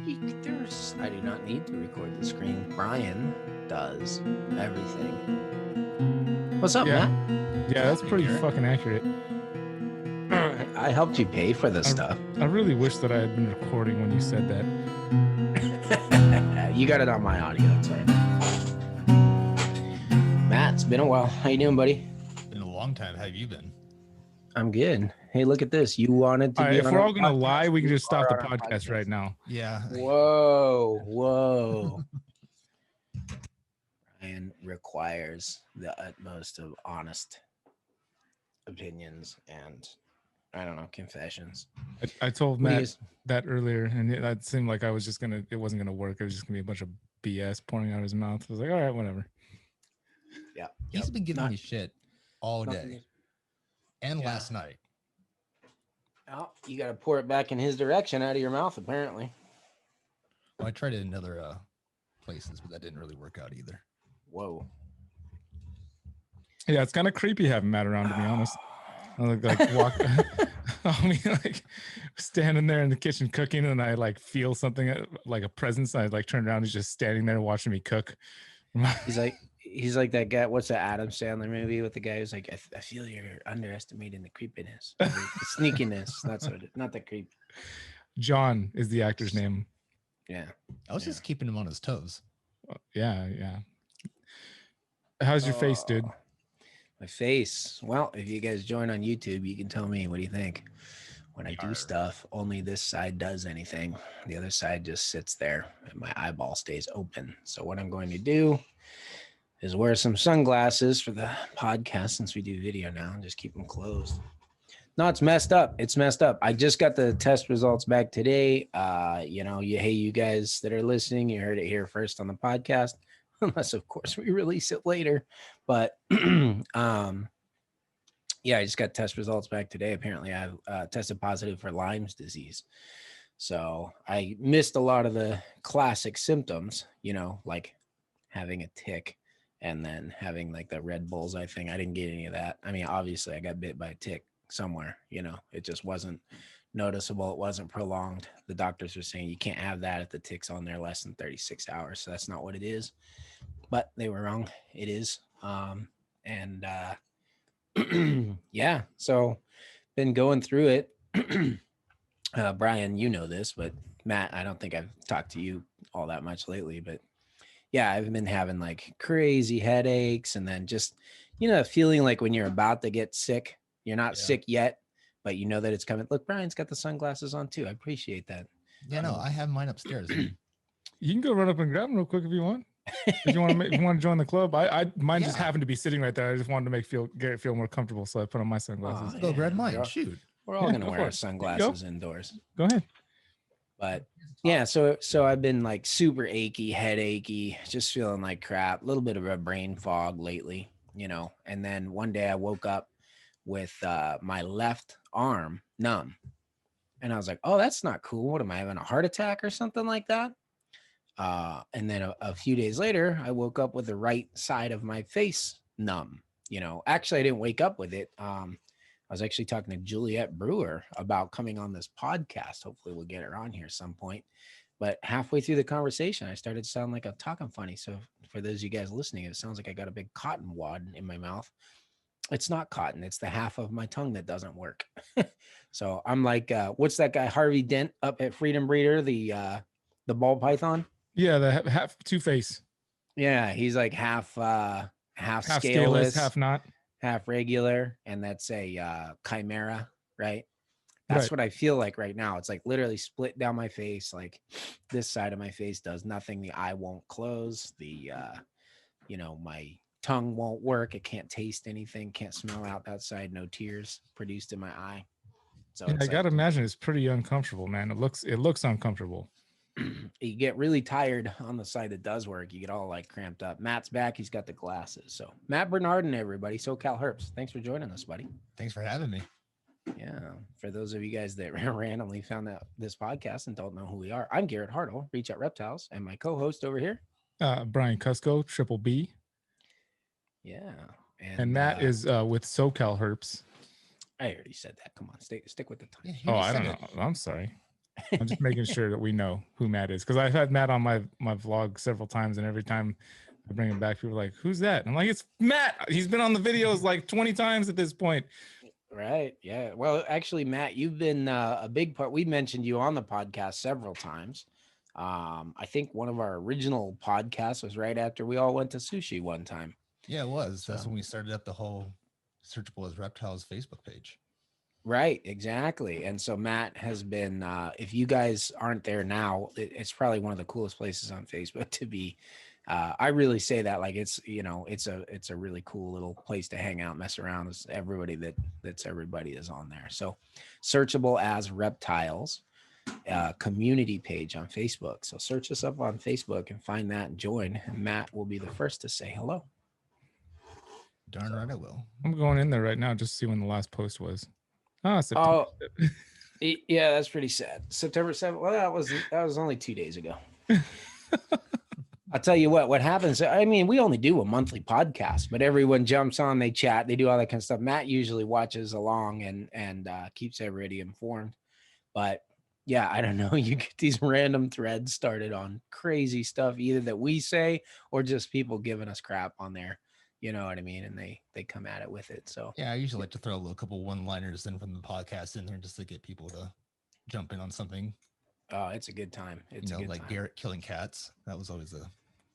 speakers. I do not need to record the screen. Brian does everything. What's up, Yeah. Matt? Yeah, that's pretty fucking accurate. I helped you pay for this stuff. I really wish that I had been recording when you said that. You got it on my audio. It's all right. Matt, it's been a while. How you doing, buddy? Been a long time. How have you been? I'm good. Hey, look at this. You wanted to be If on we're our all gonna podcast, lie, we can you just stop are the on our podcast right now. Yeah. Whoa. Brian requires the utmost of honest opinions and, I don't know, confessions. I told Matt that earlier, and that seemed like it wasn't gonna work. It was just gonna be a bunch of BS pouring out of his mouth. I was like, all right, whatever. Yeah. He's been giving me shit all day and last night. Oh, you got to pour it back in his direction out of your mouth, apparently. Well, I tried it in other places, but that didn't really work out either. Whoa. Yeah, it's kind of creepy having Matt around, to be honest. I like standing there in the kitchen cooking, and I like feel something like a presence. I like turn around, he's just standing there watching me cook. He's like that guy. What's that Adam Sandler movie with the guy who's like, I feel you're underestimating the creepiness, the sneakiness. That's what it is. Not the creep. John is the actor's name. Yeah. I was just keeping him on his toes. Yeah. How's your face, dude? My face. Well, if you guys join on YouTube, you can tell me what do you think. When I do stuff, only this side does anything. The other side just sits there and my eyeball stays open. So what I'm going to do is wear some sunglasses for the podcast since we do video now and just keep them closed. No, it's messed up. I just got the test results back today. Hey, you guys that are listening, you heard it here first on the podcast, unless of course we release it later. But I just got test results back today. Apparently I tested positive for Lyme's disease. So I missed a lot of the classic symptoms, like having a tick and then having like the red bullseye thing. I didn't get any of that. I mean, obviously I got bit by a tick somewhere, it just wasn't noticeable. It wasn't prolonged. The doctors were saying you can't have that if the tick's on there less than 36 hours. So that's not what it is, but they were wrong. It is. So been going through it. Brian, you know this, but Matt, I don't think I've talked to you all that much lately, but yeah, I've been having like crazy headaches and then just, feeling like when you're about to get sick, you're not sick yet, but you know that it's coming. Look, Brian's got the sunglasses on too. I appreciate that. Yeah, no, I have mine upstairs. You can go run up and grab them real quick if you want. If you want to join the club, mine just happened to be sitting right there. I just wanted to get it feel more comfortable, so I put on my sunglasses. Go grab mine. Shoot, we're all gonna wear our sunglasses indoors. Go ahead. But yeah, so I've been like super achy, head achy, just feeling like crap. A little bit of a brain fog lately, And then one day I woke up with my left arm numb, and I was like, "Oh, that's not cool. What am I having, a heart attack or something like that?" And then a few days later, I woke up with the right side of my face numb. Actually, I didn't wake up with it. I was actually talking to Juliette Brewer about coming on this podcast. Hopefully we'll get her on here some point. But halfway through the conversation, I started to sound like I'm talking funny. So for those of you guys listening, it sounds like I got a big cotton wad in my mouth. It's not cotton. It's the half of my tongue that doesn't work. So I'm like, what's that guy, Harvey Dent up at Freedom Breeder, the ball python? Yeah, the half two-face. Yeah, he's like half scaleless, half not. Half regular, and that's a chimera, right? That's what I feel like right now. It's like literally split down my face. Like this side of my face does nothing. The eye won't close. The my tongue won't work. It can't taste anything. Can't smell out that side. No tears produced in my eye. So I gotta imagine it's pretty uncomfortable, man. It looks uncomfortable. You get really tired on the side that does work. You get all like cramped up. Matt's back. He's got the glasses. So Matt Bernardin, everybody. SoCalHerps. Thanks for joining us, buddy. Thanks for having me. Yeah. For those of you guys that randomly found out this podcast and don't know who we are, I'm Garrett Hartle, Reach Out Reptiles, and my co-host over here, Brian Cusco, Triple B. Yeah. And Matt is with SoCalHerps. I already said that. Come on, stick with the time. Yeah, I don't know. I'm sorry. I'm just making sure that we know who Matt is, because I've had Matt on my vlog several times, and every time I bring him back, people are like, "Who's that?" And I'm like, "It's Matt. He's been on the videos like 20 times at this point." Right. Yeah. Well, actually, Matt, you've been a big part. We mentioned you on the podcast several times. I think one of our original podcasts was right after we all went to sushi one time. Yeah, it was. That's So- when we started up the whole Searchable as Reptiles Facebook page. Right, exactly. And so Matt has been, if you guys aren't there now, it's probably one of the coolest places on Facebook to be. I really say that like it's, it's a really cool little place to hang out, mess around. It's everybody everybody is on there. So Searchable as Reptiles community page on Facebook. So search us up on Facebook and find that and join. And Matt will be the first to say hello. Darn right I will. I'm going in there right now just to see when the last post was. Oh, yeah, that's pretty sad. September 7th. Well, that was only 2 days ago. I'll tell you what happens. I mean, we only do a monthly podcast, but everyone jumps on, they chat, they do all that kind of stuff. Matt usually watches along and keeps everybody informed. But yeah, I don't know. You get these random threads started on crazy stuff, either that we say or just people giving us crap on there. You know what I mean? And they come at it with it. So yeah, I usually like to throw a little couple one-liners in from the podcast in there just to get people to jump in on something. Oh, it's a good time. It's a good like time. Garrett killing cats. That was always a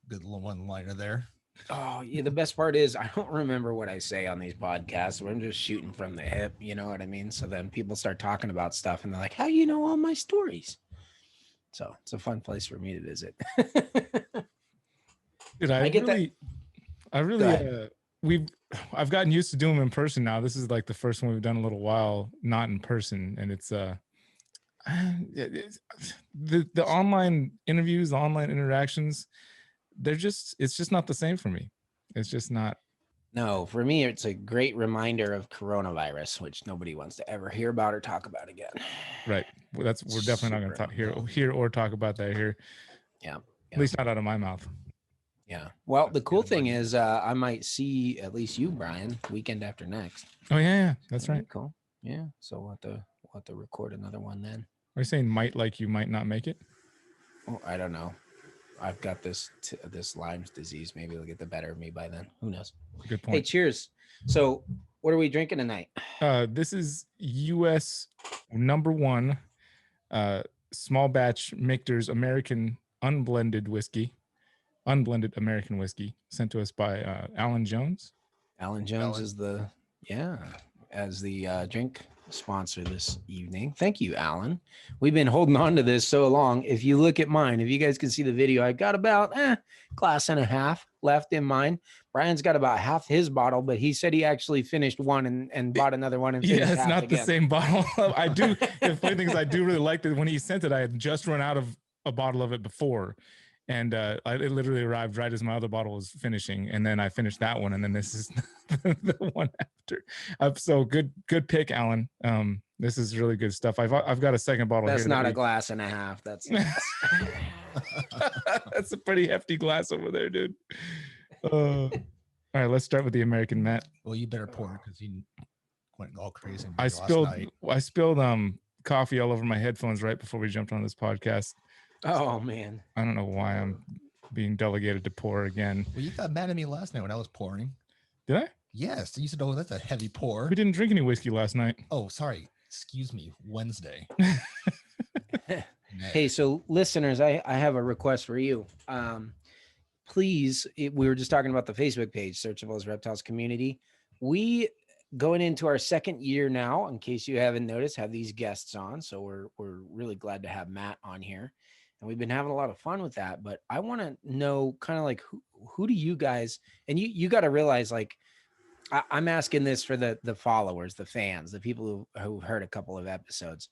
good little one-liner there. Oh, yeah. The best part is I don't remember what I say on these podcasts. I'm just shooting from the hip. You know what I mean? So then people start talking about stuff and they're like, how do you know all my stories? So it's a fun place for me to visit. Dude, I've gotten used to doing them in person now. This is like the first one we've done a little while not in person, and it's the online interviews, the online interactions, it's just not the same for me. It's just not. No, for me, it's a great reminder of coronavirus, which nobody wants to ever hear about or talk about again. Right. Well, we're definitely not going to hear or talk about that here. Yeah. At least not out of my mouth. Yeah. Well, the cool thing is I might see at least you, Brian, weekend after next. Oh yeah, that's right. Cool. Yeah. So we'll have to record another one then. Are you saying might like you might not make it? Oh, I don't know. I've got this Lyme's disease. Maybe it'll get the better of me by then. Who knows? Good point. Hey, cheers. So what are we drinking tonight? This is US #1 small batch Michter's American unblended American whiskey, sent to us by Alan Jones. Alan Jones is the drink sponsor this evening. Thank you, Alan. We've been holding on to this so long. If you look at mine, if you guys can see the video, I got about glass and a half left in mine. Brian's got about half his bottle, but he said he actually finished one and bought another one. And yeah, it's half not again. The same bottle. I do. The funny thing is, I do really like that when he sent it. I had just run out of a bottle of it before. And it literally arrived right as my other bottle was finishing, and then I finished that one, and then this is the one after. So good pick, Alan. This is really good stuff. I've got a second bottle. That's here not a glass and a half. That's that's a pretty hefty glass over there, dude. All right, let's start with the American Matt. Well, you better pour because you went all crazy. I spilled coffee all over my headphones right before we jumped on this podcast. Oh man, I don't know why I'm being delegated to pour again. Well, you got mad at me last night when I was pouring. Did I? Yes. You said, "Oh, that's a heavy pour." We didn't drink any whiskey last night. Oh, sorry. Excuse me. Wednesday. Hey, so listeners, I have a request for you. Please, we were just talking about the Facebook page, Searchable as Reptiles Community. We going into our second year now, in case you haven't noticed, have these guests on. So we're really glad to have Matt on here. And we've been having a lot of fun with that, but I want to know kind of like who do you guys, and you got to realize, like, I'm asking this for the followers, the fans, the people who heard a couple of episodes.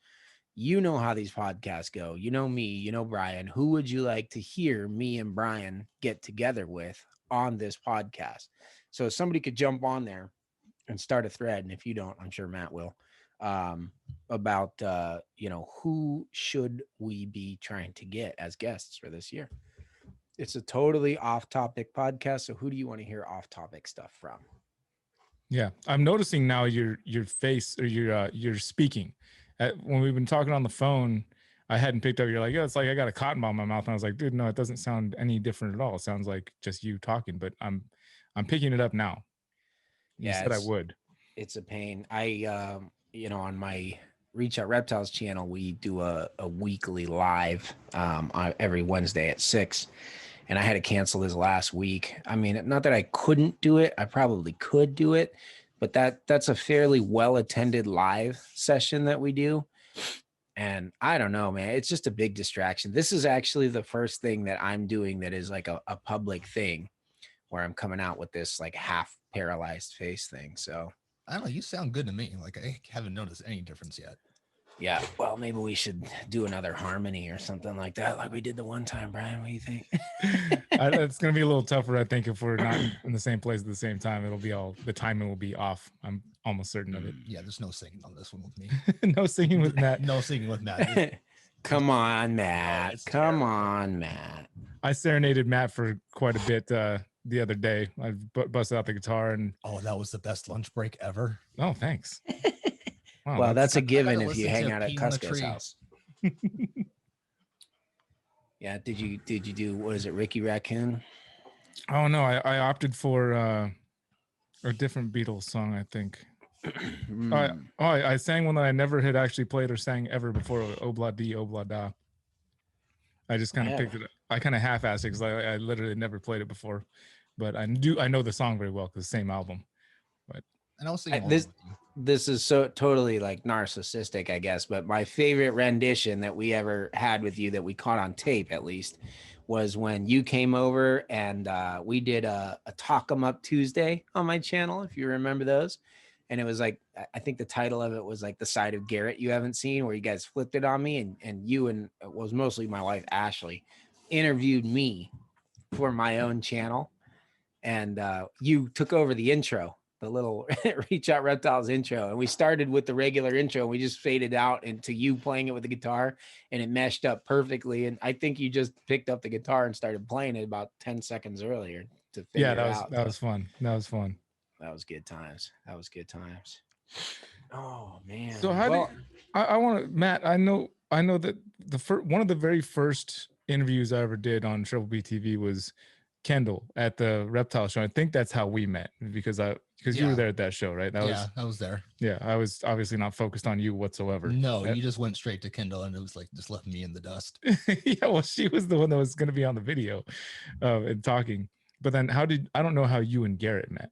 You know how these podcasts go. You know me, you know Brian. Who would you like to hear me and Brian get together with on this podcast? So if somebody could jump on there and start a thread, and if you don't, I'm sure Matt will, about who should we be trying to get as guests for this year. It's a totally off-topic podcast, so who do you want to hear off-topic stuff from? Yeah, I'm noticing now your face, or your speaking. When we've been talking on the phone, I hadn't picked up. You're like, yeah, it's like I got a cotton ball in my mouth, and I was like, dude, no, it doesn't sound any different at all. It sounds like just you talking. But I'm picking it up now. You said I would. It's a pain. On my Reach Out Reptiles channel, we do a weekly live every Wednesday at 6. And I had to cancel this last week. I mean, not that I couldn't do it. I probably could do it. But that's a fairly well-attended live session that we do. And I don't know, man. It's just a big distraction. This is actually the first thing that I'm doing that is like a public thing where I'm coming out with this like half paralyzed face thing. So I don't know. You sound good to me. Like I haven't noticed any difference yet. Yeah, well, maybe we should do another harmony or something like that, like we did the one time, Brian. What do you think? It's going to be a little tougher, I think, if we're not in the same place at the same time. The timing will be off. I'm almost certain of it. Yeah, there's no singing on this one with me. No singing with Matt. No singing with Matt. Come on, Matt. Come on, Matt. I serenaded Matt for quite a bit the other day. I busted out the guitar and. Oh, that was the best lunch break ever. Oh, thanks. Wow, well, that's a given if you hang out at Cusco's house. Yeah, did you do, what is it, Ricky Raccoon? Oh no, I opted for a different Beatles song, I think. I sang one that I never had actually played or sang ever before, Obla Di Obla Da. I just kind of picked it up. I kind of half-assed it because I literally never played it before, but I know the song very well because the same album. But and I was singing this is so totally like narcissistic, I guess, but my favorite rendition that we ever had with you that we caught on tape, at least, was when you came over and we did a Talk 'em Up Tuesday on my channel, if you remember those. And it was like, I think the title of it was like The Side of Garrett You Haven't Seen, where you guys flipped it on me and you and it was mostly my wife, Ashley, interviewed me for my own channel. And you took over the intro, the little Reach Out Reptiles intro. And we started with the regular intro. And we just faded out into you playing it with the guitar and it meshed up perfectly. And I think you just picked up the guitar and started playing it about 10 seconds earlier to figure it out. That was fun. That was fun. That was good times. Oh man. So I want to, Matt, I know that one of the very first interviews I ever did on Triple B TV was Kendall at the Reptile show. I think that's how we met because you were there at that show, right? I was there. Yeah, I was obviously not focused on you whatsoever. No, you just went straight to Kendall and it was like just left me in the dust. Yeah, well, she was the one that was going to be on the video and talking. But then I don't know how you and Garrett met.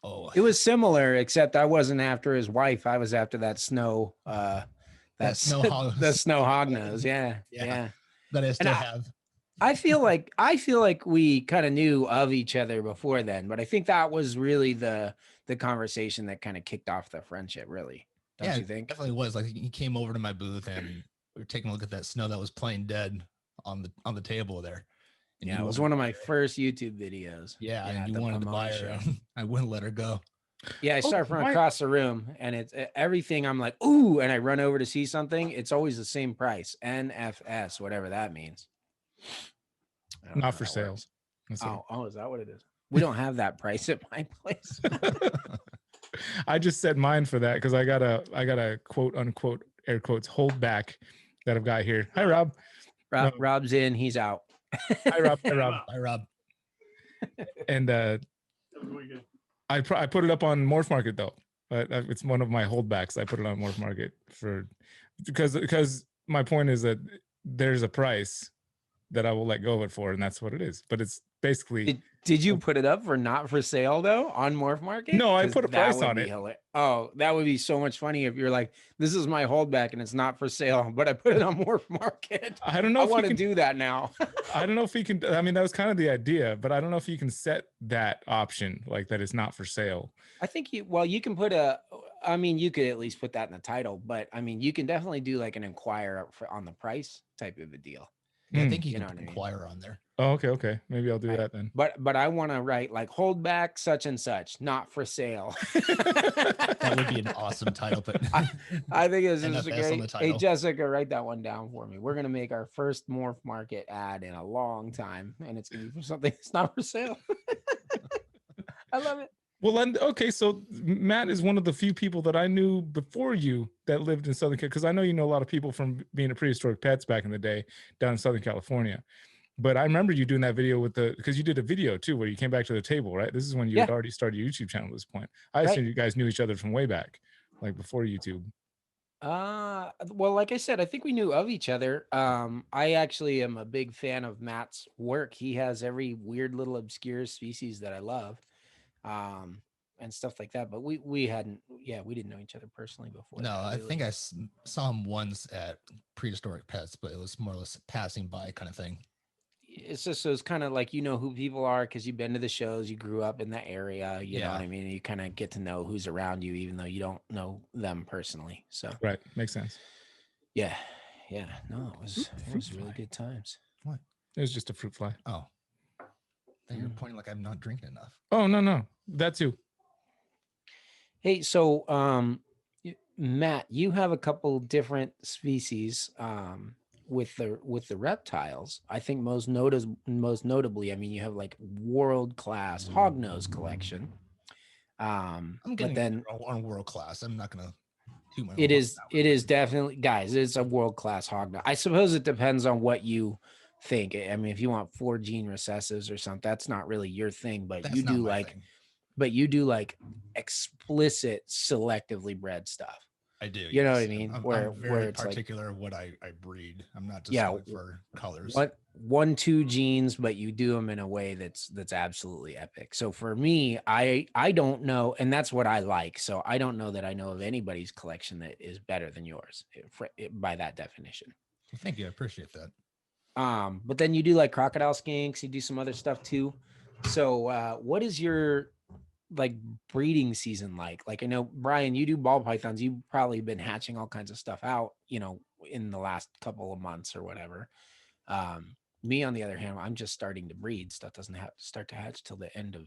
Oh, it was similar, except I wasn't after his wife. I was after that snow. The snow hognose. Yeah. That I still have. I feel like we kind of knew of each other before then, but I think that was really the conversation that kind of kicked off the friendship. Really, don't you think? Definitely was. Like he came over to my booth and we were taking a look at that snow that was playing dead on the table there. And it was one of my first YouTube videos. Yeah, and you wanted to buy her. I wouldn't let her go. Yeah, I start from across the room, and it's everything. I'm like, ooh, and I run over to see something. It's always the same price, NFS, whatever that means. Not for sale. Oh, is that what it is? We don't have that price at my place. I just set mine for that because I got a quote unquote air quotes hold back that I've got here. Hi, Rob. Rob's in. He's out. Hi, Rob. Hi, Rob. And I put it up on Morph Market though. It's one of my holdbacks. I put it on Morph Market because my point is that there's a price that I will let go of it for, and that's what it is. But it's basically. Did you put it up for not for sale though on Morph Market? No, I put a price on it. Oh, that would be so much funny if you're like, this is my holdback and it's not for sale, but I put it on Morph Market. I don't know. I want to do that now. I don't know if you can. I mean, that was kind of the idea, but I don't know if you can set that option like that it's not for sale. I think you can put you could at least put that in the title, but I mean, you can definitely do like an inquire on the price type of a deal. Yeah, I think you can inquire on there. Oh, okay. Maybe I'll do that then. But I want to write like hold back such and such, not for sale. That would be an awesome title. But I think this is great. Hey, Jessica, write that one down for me. We're gonna make our first Morph Market ad in a long time, and it's gonna be for something that's not for sale. I love it. Well, and okay, so Matt is one of the few people that I knew before you that lived in Southern California, because I know you know a lot of people from being at Prehistoric Pets back in the day down in Southern California. But I remember you doing that video with because you did a video too where you came back to the table, right? This is when you had already started your YouTube channel at this point. I assume you guys knew each other from way back, like before YouTube. Well, like I said, I think we knew of each other. I actually am a big fan of Matt's work. He has every weird little obscure species that I love. And stuff like that. But we didn't know each other personally before. No, that, I really. think I saw him once at Prehistoric Pets, but it was more or less passing by kind of thing. It's just, so it's kind of like, you know who people are because you've been to the shows, you grew up in the area, you know what I mean? You kind of get to know who's around you, even though you don't know them personally. So right, makes sense. Yeah. No, it was really good times. What? It was just a fruit fly. Oh, then you're pointing like I'm not drinking enough. Oh no, that too. Hey, so Matt, you have a couple different species with the reptiles. I think most notably, I mean, you have like world-class hognose collection. I'm getting on world class. I'm not gonna do my. It is definitely, guys, it's a world-class hognose. I suppose it depends on what you think. I mean, if you want 4 gene recessives or something, that's not really your thing, but That's you do thing. Explicit selectively bred stuff. I do. You know what I mean? I'm very particular of what I breed. I'm not just going for colors. 1-2 genes, but you do them in a way that's absolutely epic. So for me, I don't know, and that's what I like. So I don't know that I know of anybody's collection that is better than yours by that definition. Well, thank you. I appreciate that. But then you do like crocodile skinks, you do some other stuff too. So what is your like breeding season like? I know, Brian, you do ball pythons. You've probably been hatching all kinds of stuff out, in the last couple of months or whatever. Me, on the other hand, I'm just starting to breed. Stuff doesn't have to start to hatch till the end of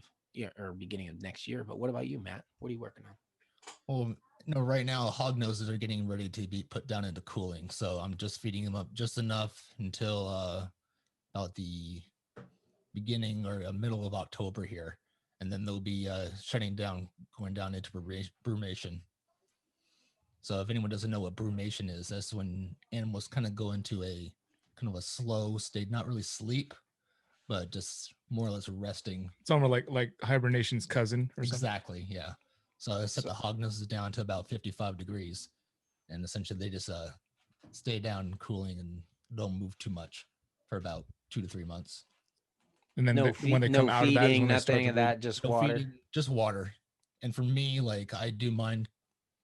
or beginning of next year. But what about you, Matt? What are you working on? Well, right now hog noses are getting ready to be put down into cooling, so I'm just feeding them up just enough until about the beginning or middle of October here, and then they'll be shutting down, going down into brumation. So if anyone doesn't know what brumation is, that's when animals kind of go into a kind of a slow state, not really sleep, but just more or less resting. It's almost like hibernation's cousin or something. Exactly, yeah. So I set the hog noses down to about 55 degrees, and essentially they just stay down cooling and don't move too much for about 2 to 3 months. And then when they come out of that, nothing of that, just water. Just water. And for me, like, I do mine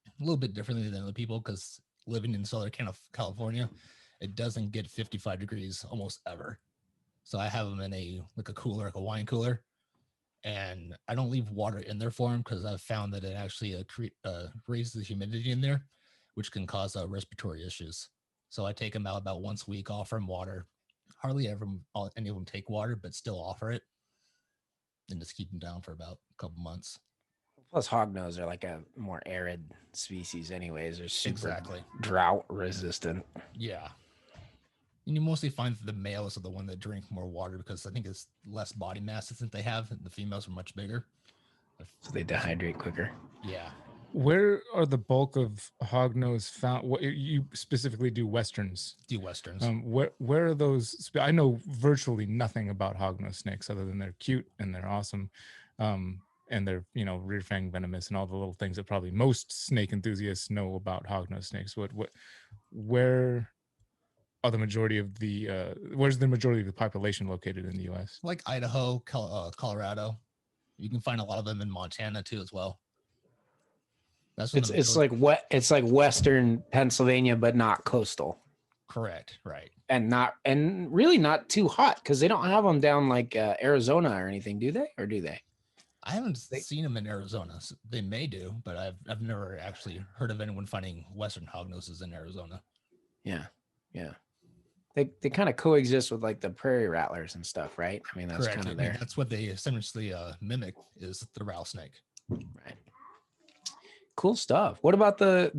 a little bit differently than other people because living in Southern California, it doesn't get 55 degrees almost ever. So I have them in a cooler, like a wine cooler, and I don't leave water in there for them because I've found that it actually raises the humidity in there, which can cause respiratory issues. So I take them out about once a week, offer them water. Hardly ever any of them take water, but still offer it, and just keep them down for about a couple months. Plus, hognose are like a more arid species, anyways. They're super exactly drought resistant. Yeah, and you mostly find the males are the one that drink more water because I think it's less body mass that they have, and the females are much bigger, so they dehydrate quicker. Yeah. Where are the bulk of hognose found? What you specifically do westerns? Do westerns. Where are those? I know virtually nothing about hognose snakes other than they're cute and they're awesome, and they're rear fang venomous and all the little things that probably most snake enthusiasts know about hognose snakes. Where are the majority of the where's the majority of the population located in the U.S.? Like Idaho, Colorado. You can find a lot of them in Montana too, as well. That's it's like Western Pennsylvania, but not coastal. Correct, right. And really not too hot because they don't have them down like Arizona or anything, do they? Or do they? I haven't seen them in Arizona. So they may do, but I've never actually heard of anyone finding Western hognoses in Arizona. Yeah. They kind of coexist with like the prairie rattlers and stuff, right? I mean, that's kind of there. That's what they essentially mimic is the rattlesnake. Right. Cool stuff. What about the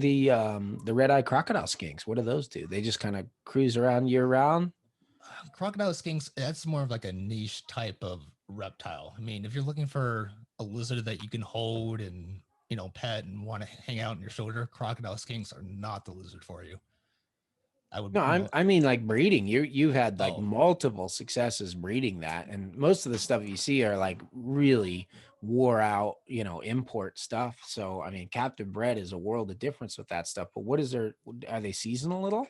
red-eye crocodile skinks? What do those do? They just kind of cruise around year round? Crocodile skinks, that's more of like a niche type of reptile. I mean, if you're looking for a lizard that you can hold and, pet and want to hang out on your shoulder, crocodile skinks are not the lizard for you. I would, No, I mean like breeding. You've had like oh, multiple successes breeding that, and most of the stuff you see are like really wore out, import stuff. So I mean, captive bred is a world of difference with that stuff. But what is there? Are they seasonal at all?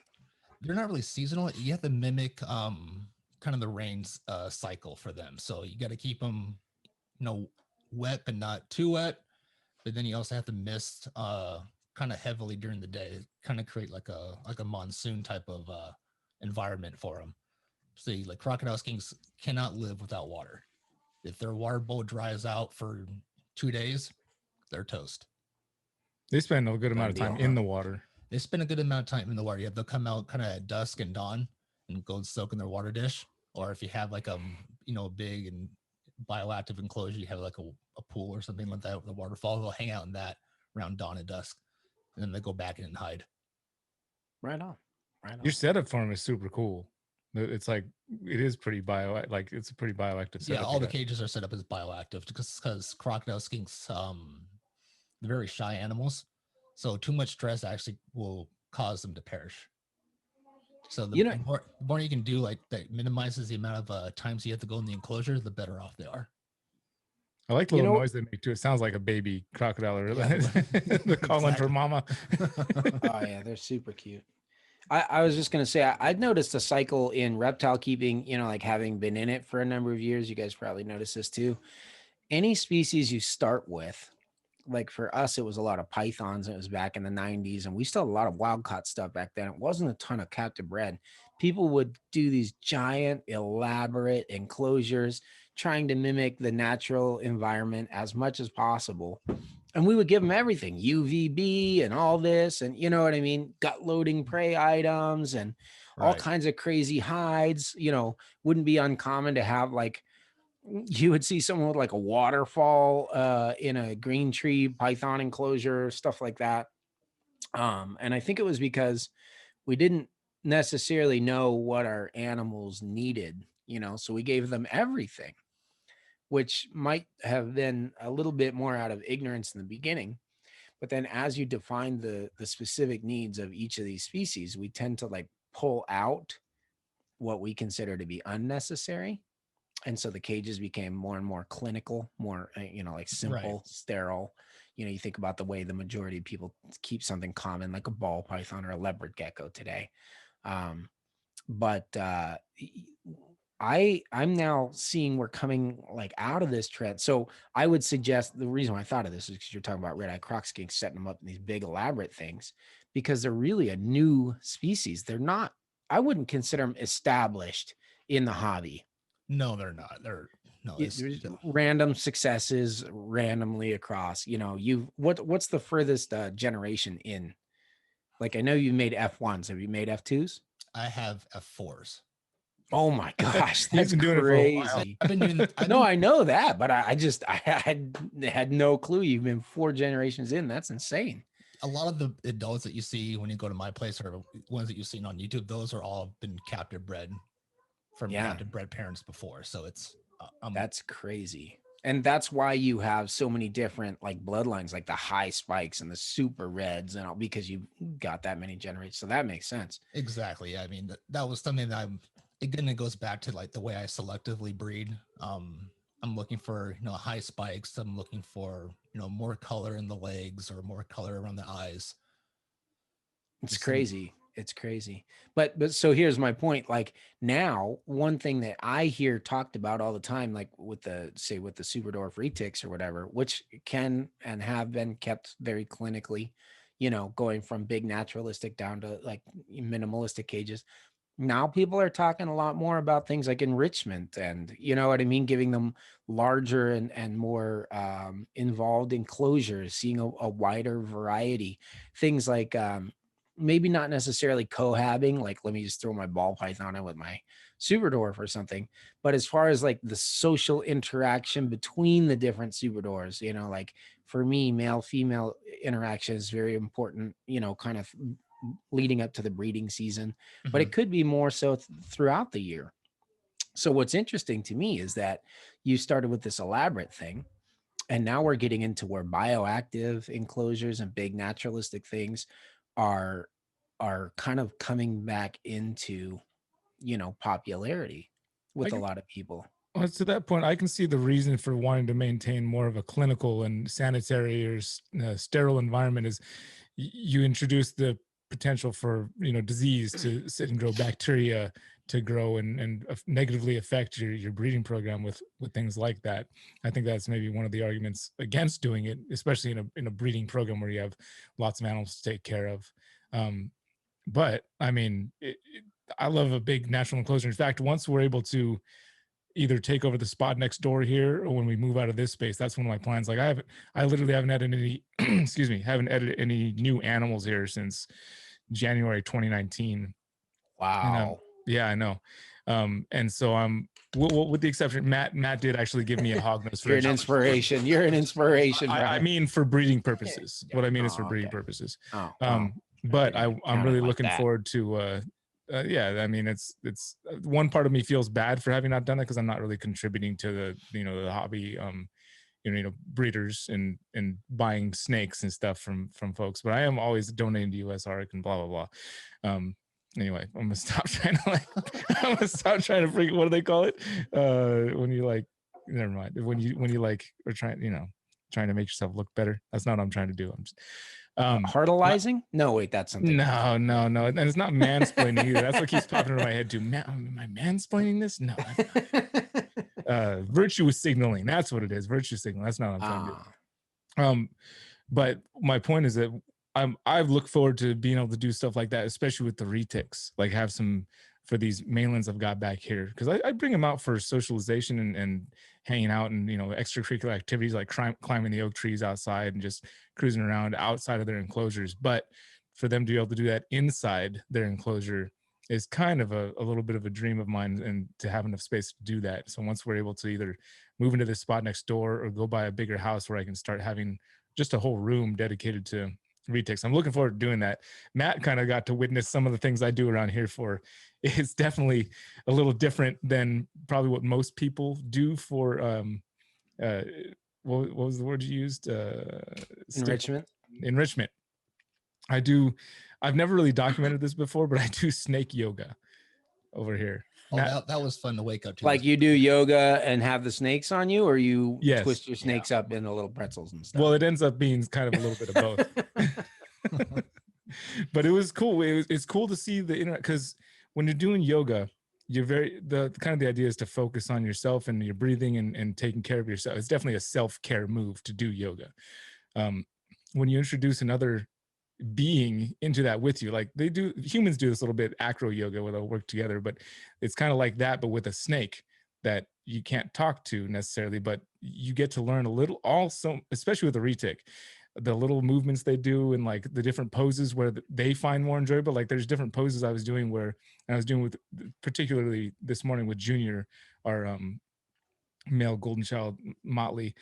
they're not really seasonal. You have to mimic kind of the rains cycle for them. So you got to keep them, wet but not too wet. But then you also have to mist kind of heavily during the day, kind of create like a monsoon type of environment for them. See, like crocodile skinks cannot live without water. If their water bowl dries out for 2 days, they're toast. They spend a good Done amount of time deal, in huh? the water. They spend a good amount of time in the water. Yeah, they'll come out kind of at dusk and dawn and go and soak in their water dish. Or if you have like a big and bioactive enclosure, you have like a pool or something like that with a waterfall, they'll hang out in that around dawn and dusk. And then they go back in and hide. Right on. Right on. Your setup for them is super cool. It's like it is pretty it's a pretty bioactive setup. Yeah, all the cages are set up as bioactive because crocodile skinks, they're very shy animals. So too much stress actually will cause them to perish. So the more you can do like that minimizes the amount of times you have to go in the enclosure, the better off they are. I like the little noise they make too. It sounds like a baby crocodile or they're calling for mama. Oh yeah, they're super cute. I was just gonna say I'd noticed a cycle in reptile keeping, like having been in it for a number of years. You guys probably noticed this too. Any species you start with, like for us, it was a lot of pythons. It was back in the 90s, and we still had a lot of wild caught stuff back then. It wasn't a ton of captive bred. People would do these giant, elaborate enclosures, trying to mimic the natural environment as much as possible. And we would give them everything, UVB and all this, and you know what I mean, gut loading prey items and all kinds of crazy hides. Wouldn't be uncommon to have like you would see someone with like a waterfall in a green tree python enclosure, stuff like that. And I think it was because we didn't necessarily know what our animals needed, so we gave them everything, which might have been a little bit more out of ignorance in the beginning. But then as you define the specific needs of each of these species, we tend to like pull out what we consider to be unnecessary. And so the cages became more and more clinical, more, like simple, sterile. You think about the way the majority of people keep something common, like a ball python or a leopard gecko today. But I'm now seeing we're coming like out of this trend. So I would suggest the reason why I thought of this is because you're talking about red-eye croc skinks setting them up in these big elaborate things, because they're really a new species. They're not, I wouldn't consider them established in the hobby. No, they're not. There's random successes randomly across. What's the furthest generation in? Like I know you made F1s. Have you made F2s? I have F4s. Oh my gosh, that's been doing crazy. it for a while. I've been doing I know that, but I had no clue you've been 4 generations in. That's insane. A lot of the adults that you see when you go to my place are ones that you've seen on YouTube. Those are all been captive bred from captive bred parents before. So it's that's crazy. And that's why you have so many different like bloodlines, like the high spikes and the super reds and all, because you've got that many generations. So that makes sense. Exactly. I mean, that was something that again, it goes back to like the way I selectively breed. I'm looking for, high spikes. I'm looking for, more color in the legs or more color around the eyes. It's crazy. It's crazy. But so here's my point. Like now, one thing that I hear talked about all the time, like with the super dwarf retics or whatever, which can and have been kept very clinically, going from big naturalistic down to like minimalistic cages. Now people are talking a lot more about things like enrichment and, you know what I mean, giving them larger and more involved enclosures, seeing a wider variety, things like maybe not necessarily cohabbing, like let me just throw my ball python in with my super dwarf or something, but as far as like the social interaction between the different super dwarfs, like for me, male female interaction is very important, kind of leading up to the breeding season, but it could be more so throughout the year. So what's interesting to me is that you started with this elaborate thing, And now we're getting into where bioactive enclosures and big naturalistic things are kind of coming back into, popularity with a lot of people. Well, to that point, I can see the reason for wanting to maintain more of a clinical and sanitary or sterile environment is you introduce the potential for disease to sit and grow, bacteria to grow and negatively affect your breeding program with things like that. I think that's maybe one of the arguments against doing it, especially in a breeding program where you have lots of animals to take care of. But I mean, I love a big natural enclosure. In fact, once we're able to either take over the spot next door here, or when we move out of this space, that's one of my plans. Like I literally haven't added any, excuse me, haven't edited any new animals here since January 2019. Wow. Yeah, I know. And so I'm, with the exception, Matt did actually give me a hognose. You're an inspiration. You're an inspiration. I mean, for breeding purposes. What I mean is for breeding purposes. But I'm really looking forward to. Yeah, I mean, it's one part of me feels bad for having not done that because I'm not really contributing to the hobby. Breeders and buying snakes and stuff from folks, but I am always donating to USARC and blah blah blah. Anyway, I'm gonna stop trying to freak. What do they call it? When you like, never mind. When you like are trying to make yourself look better. That's not what I'm trying to do. I'm just Heartalizing? No, wait, that's something. No, and it's not mansplaining either. That's what keeps popping into my head too. Am I mansplaining this? No. Virtue signaling. That's what it is. Virtue signaling. That's not what I'm trying to do. But my point is that I've looked forward to being able to do stuff like that, especially with the retics, like have some for these mainlands I've got back here. Because I bring them out for socialization and hanging out and, extracurricular activities like climbing the oak trees outside and just cruising around outside of their enclosures. But for them to be able to do that inside their enclosure is kind of a little bit of a dream of mine, and to have enough space to do that. So once we're able to either move into this spot next door or go buy a bigger house where I can start having just a whole room dedicated to retics, I'm looking forward to doing that. Matt kind of got to witness some of the things I do around here for. It's definitely a little different than probably what most people do for what was the word you used? Enrichment. I've never really documented this before, but I do snake yoga over here. Oh, that was fun to wake up to. Like you do yoga and have the snakes on you, or you twist your snakes up into little pretzels and stuff? Well, it ends up being kind of a little bit of both. But it was cool. It's cool to see the internet, because when you're doing yoga, you're the idea is to focus on yourself and your breathing and taking care of yourself. It's definitely a self-care move to do yoga. When you introduce another being into that with you, like humans do this little bit acro yoga where they'll work together, but it's kind of like that, but with a snake that you can't talk to necessarily, but you get to learn a little also, especially with a retic, the little movements they do and like the different poses where they find more enjoyable. Like there's different poses I was doing with, particularly this morning with Junior, our male golden child Motley,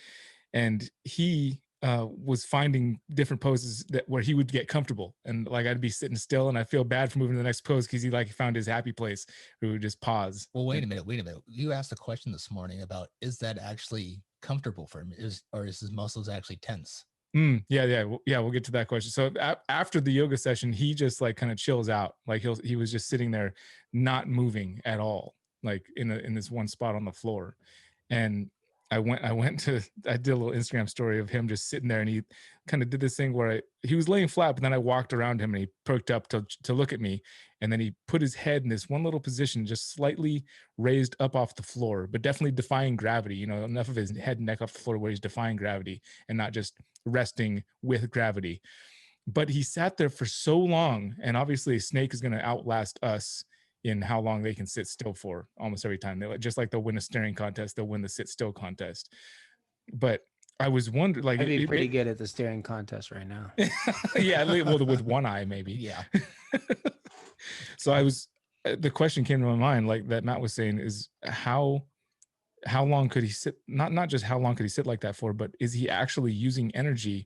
and he was finding different poses where he would get comfortable, and like I'd be sitting still and I feel bad for moving to the next pose because he found his happy place where he would just pause. Well, wait a minute. You asked a question this morning about, is that actually comfortable for him, or is his muscles actually tense? Yeah. We'll get to that question. So after the yoga session, he just like kind of chills out. Like he was just sitting there, not moving at all, like in this one spot on the floor. And I did a little Instagram story of him just sitting there, and he kind of did this thing where he was laying flat, but then I walked around him and he perked up to look at me. And then he put his head in this one little position, just slightly raised up off the floor, but definitely defying gravity, enough of his head and neck off the floor where he's defying gravity and not just resting with gravity. But he sat there for so long, and obviously a snake is going to outlast us in how long they can sit still for almost every time. Just like they'll win a staring contest, they'll win the sit still contest. But I was wondering, like, I'd be pretty good at the staring contest right now. Yeah, well, with one eye maybe. Yeah. So the question came to my mind, like that Matt was saying, is how long could he sit? Not just how long could he sit like that for, but is he actually using energy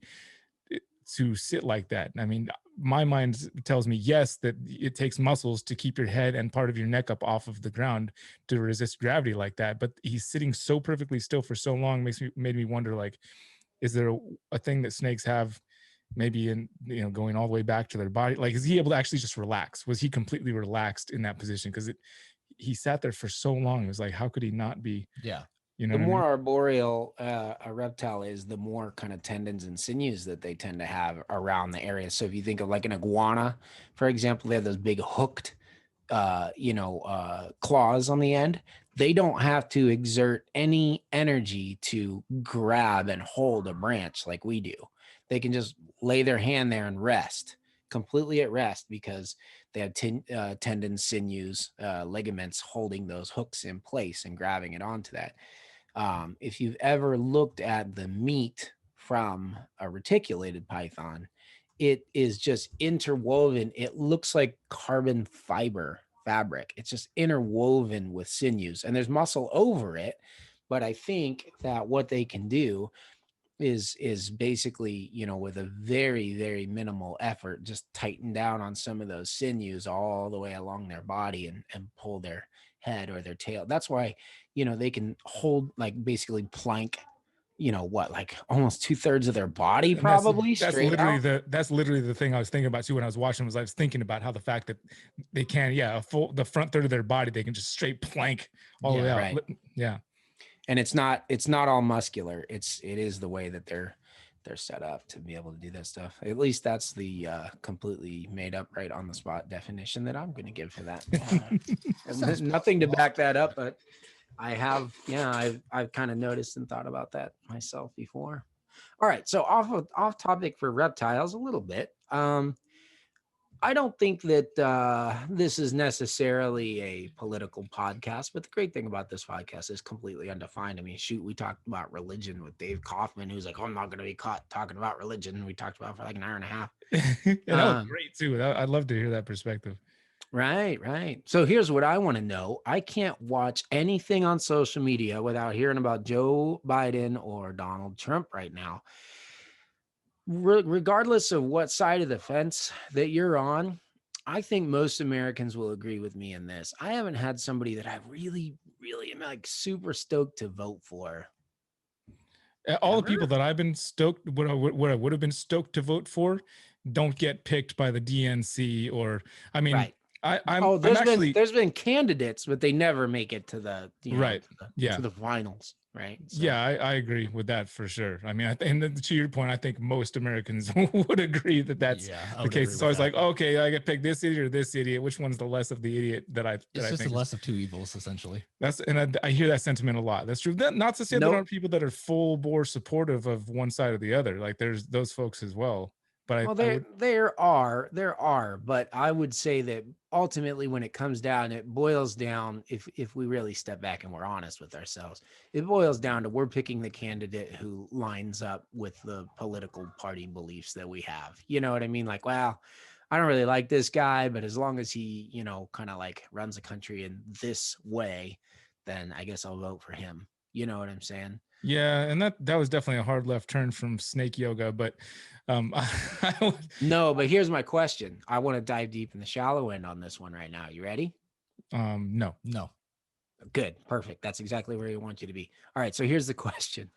to sit like that? I mean, my mind tells me yes, that it takes muscles to keep your head and part of your neck up off of the ground to resist gravity like that. But he's sitting so perfectly still for so long made me wonder, like, is there a thing that snakes have maybe in, going all the way back to their body? Like, is he able to actually just relax? Was he completely relaxed in that position? Because he sat there for so long. It was like, how could he not be? Yeah. You know The what I more mean? arboreal a reptile is, the more kind of tendons and sinews that they tend to have around the area. So if you think of like an iguana, for example, they have those big hooked, claws on the end. They don't have to exert any energy to grab and hold a branch like we do. They can just lay their hand there and rest, completely at rest, because they have tendons, sinews, ligaments holding those hooks in place and grabbing it onto that. If you've ever looked at the meat from a reticulated python, it is just interwoven. It looks like carbon fiber fabric. It's just interwoven with sinews, and there's muscle over it. But I think that what they can do is basically, with a very, very minimal effort, just tighten down on some of those sinews all the way along their body and pull their head or their tail. That's why, they can hold, like, basically plank, like almost 2/3 of their body, And probably straight out. that's literally the thing I was thinking about too when I was watching. Was I was thinking about how the fact that they can, the front third of their body, they can just straight plank all the way out. Right. Yeah. And it's not all muscular. It is the way that they're set up to be able to do that stuff. At least that's the completely made up, right on the spot definition that I'm going to give for that. Nothing to back that up, but I have, I've kind of noticed and thought about that myself before. All right, so off topic for reptiles a little bit. I don't think that this is necessarily a political podcast, but the great thing about this podcast is completely undefined. I mean, shoot, we talked about religion with Dave Kaufman, who's like, "Oh, I'm not going to be caught talking about religion." We talked about it for like an hour and a half. That was great too. I'd love to hear that perspective. Right. So here's what I want to know. I can't watch anything on social media without hearing about Joe Biden or Donald Trump right now. Regardless of what side of the fence that you're on, I think most Americans will agree with me in this. I haven't had somebody that I really, really am like super stoked to vote for. All the people that I've been stoked, what I would have been stoked to vote for, don't get picked by the DNC or, I mean, right. There's been candidates, but they never make it to the to the finals, right? So. Yeah, I agree with that for sure. I mean, and to your point, I think most Americans would agree that that's the case. So I was like, okay, I get picked this idiot or this idiot. Which one's the less of the idiot that I? It's just the less of two evils, essentially. I hear that sentiment a lot. That's true. Not to say there aren't people that are full bore supportive of one side or the other. Like there's those folks as well. But there are, but I would say that ultimately, when it comes down, it boils down, if we really step back and we're honest with ourselves, it boils down to we're picking the candidate who lines up with the political party beliefs that we have. You know what I mean? Like, well, I don't really like this guy, but as long as he, kind of like runs the country in this way, then I guess I'll vote for him. You know what I'm saying? Yeah, and that was definitely a hard left turn from snake yoga, but no, but here's my question. I want to dive deep in the shallow end on this one right now. You ready? No. Good. Perfect. That's exactly where you want you to be. All right. So here's the question.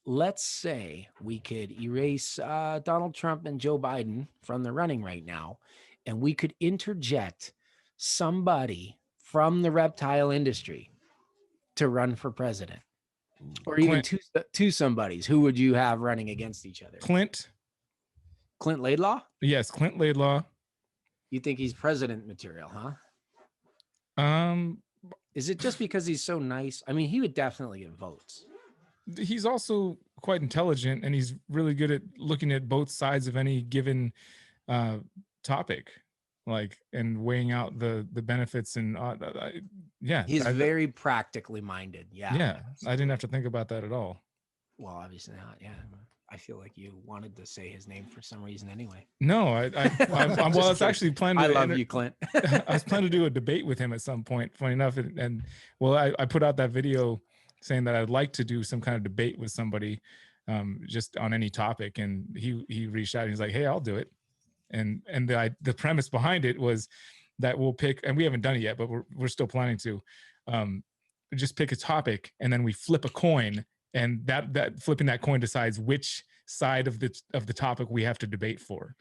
Let's say we could erase Donald Trump and Joe Biden from the running right now, and we could interject somebody from the reptile industry to run for president, or even two somebodies. Who would you have running against each other? Clint Laidlaw? Yes, Clint Laidlaw. You think he's president material, huh? Is it just because he's so nice? I mean, he would definitely get votes. He's also quite intelligent, and he's really good at looking at both sides of any given topic, like, and weighing out the benefits. And he's very practically minded. Yeah, I didn't have to think about that at all. Well, obviously not. Yeah. I feel like you wanted to say his name for some reason anyway. No, I'm well, it's actually planned. I love you, Clint. I was planning to do a debate with him at some point, funny enough. And I put out that video saying that I'd like to do some kind of debate with somebody just on any topic. And he reached out and he's like, hey, I'll do it. And the premise behind it was that we'll pick, and we haven't done it yet, but we're still planning to just pick a topic, and then we flip a coin and that flipping that coin decides which side of the topic we have to debate for.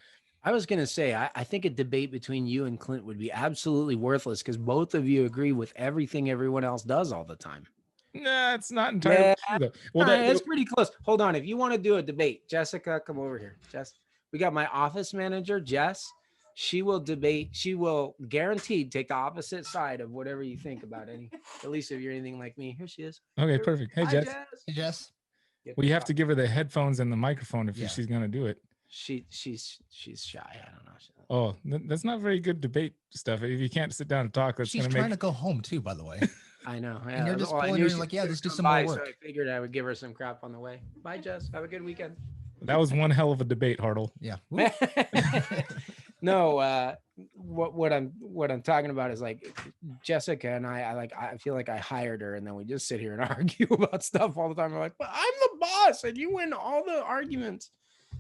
I was going to say, I think a debate between you and Clint would be absolutely worthless because both of you agree with everything everyone else does all the time. Nah, it's not entirely true though. Well, it's pretty close. Hold on. If you want to do a debate, Jessica, come over here. Jess, we got my office manager, Jess. She will debate. She will guaranteed take the opposite side of whatever you think about any. At least if you're anything like me. Here she is. Okay, perfect. Hey, Jess. Hey, Jess. Well, you have to give her the headphones and the microphone if she's going to do it. She's shy. I don't know. Oh, that's not very good debate stuff. If you can't sit down and talk, she's trying to go home too, by the way. I know. Yeah. And you're just pulling her like, yeah, let's do some more work. So I figured I would give her some crap on the way. Bye, Jess. Have a good weekend. That was one hell of a debate, Hartle. Yeah. No, what I'm talking about is like Jessica and I feel like I hired her and then we just sit here and argue about stuff all the time. We're like, but I'm the boss and you win all the arguments.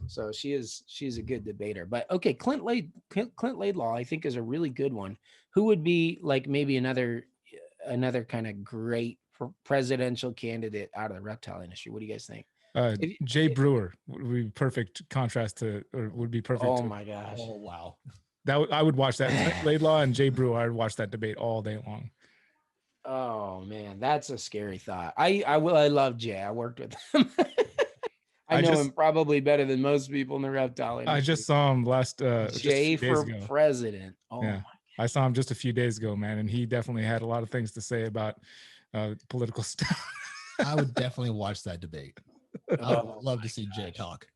So she's a good debater. But okay, Clint Laidlaw, I think, is a really good one. Who would be like maybe another kind of great presidential candidate out of the reptile industry? What do you guys think? Jay Brewer would be perfect contrast to, or would be perfect. Oh my gosh! Oh wow! I would watch that. Laidlaw and Jay Brewer, I would watch that debate all day long. Oh man, that's a scary thought. I love Jay. I worked with him. I know him probably better than most people in the reptile industry. I just saw him last Jay for president. Oh yeah. I saw him just a few days ago, man, and he definitely had a lot of things to say about political stuff. I would definitely watch that debate. I would love to see Jay talk.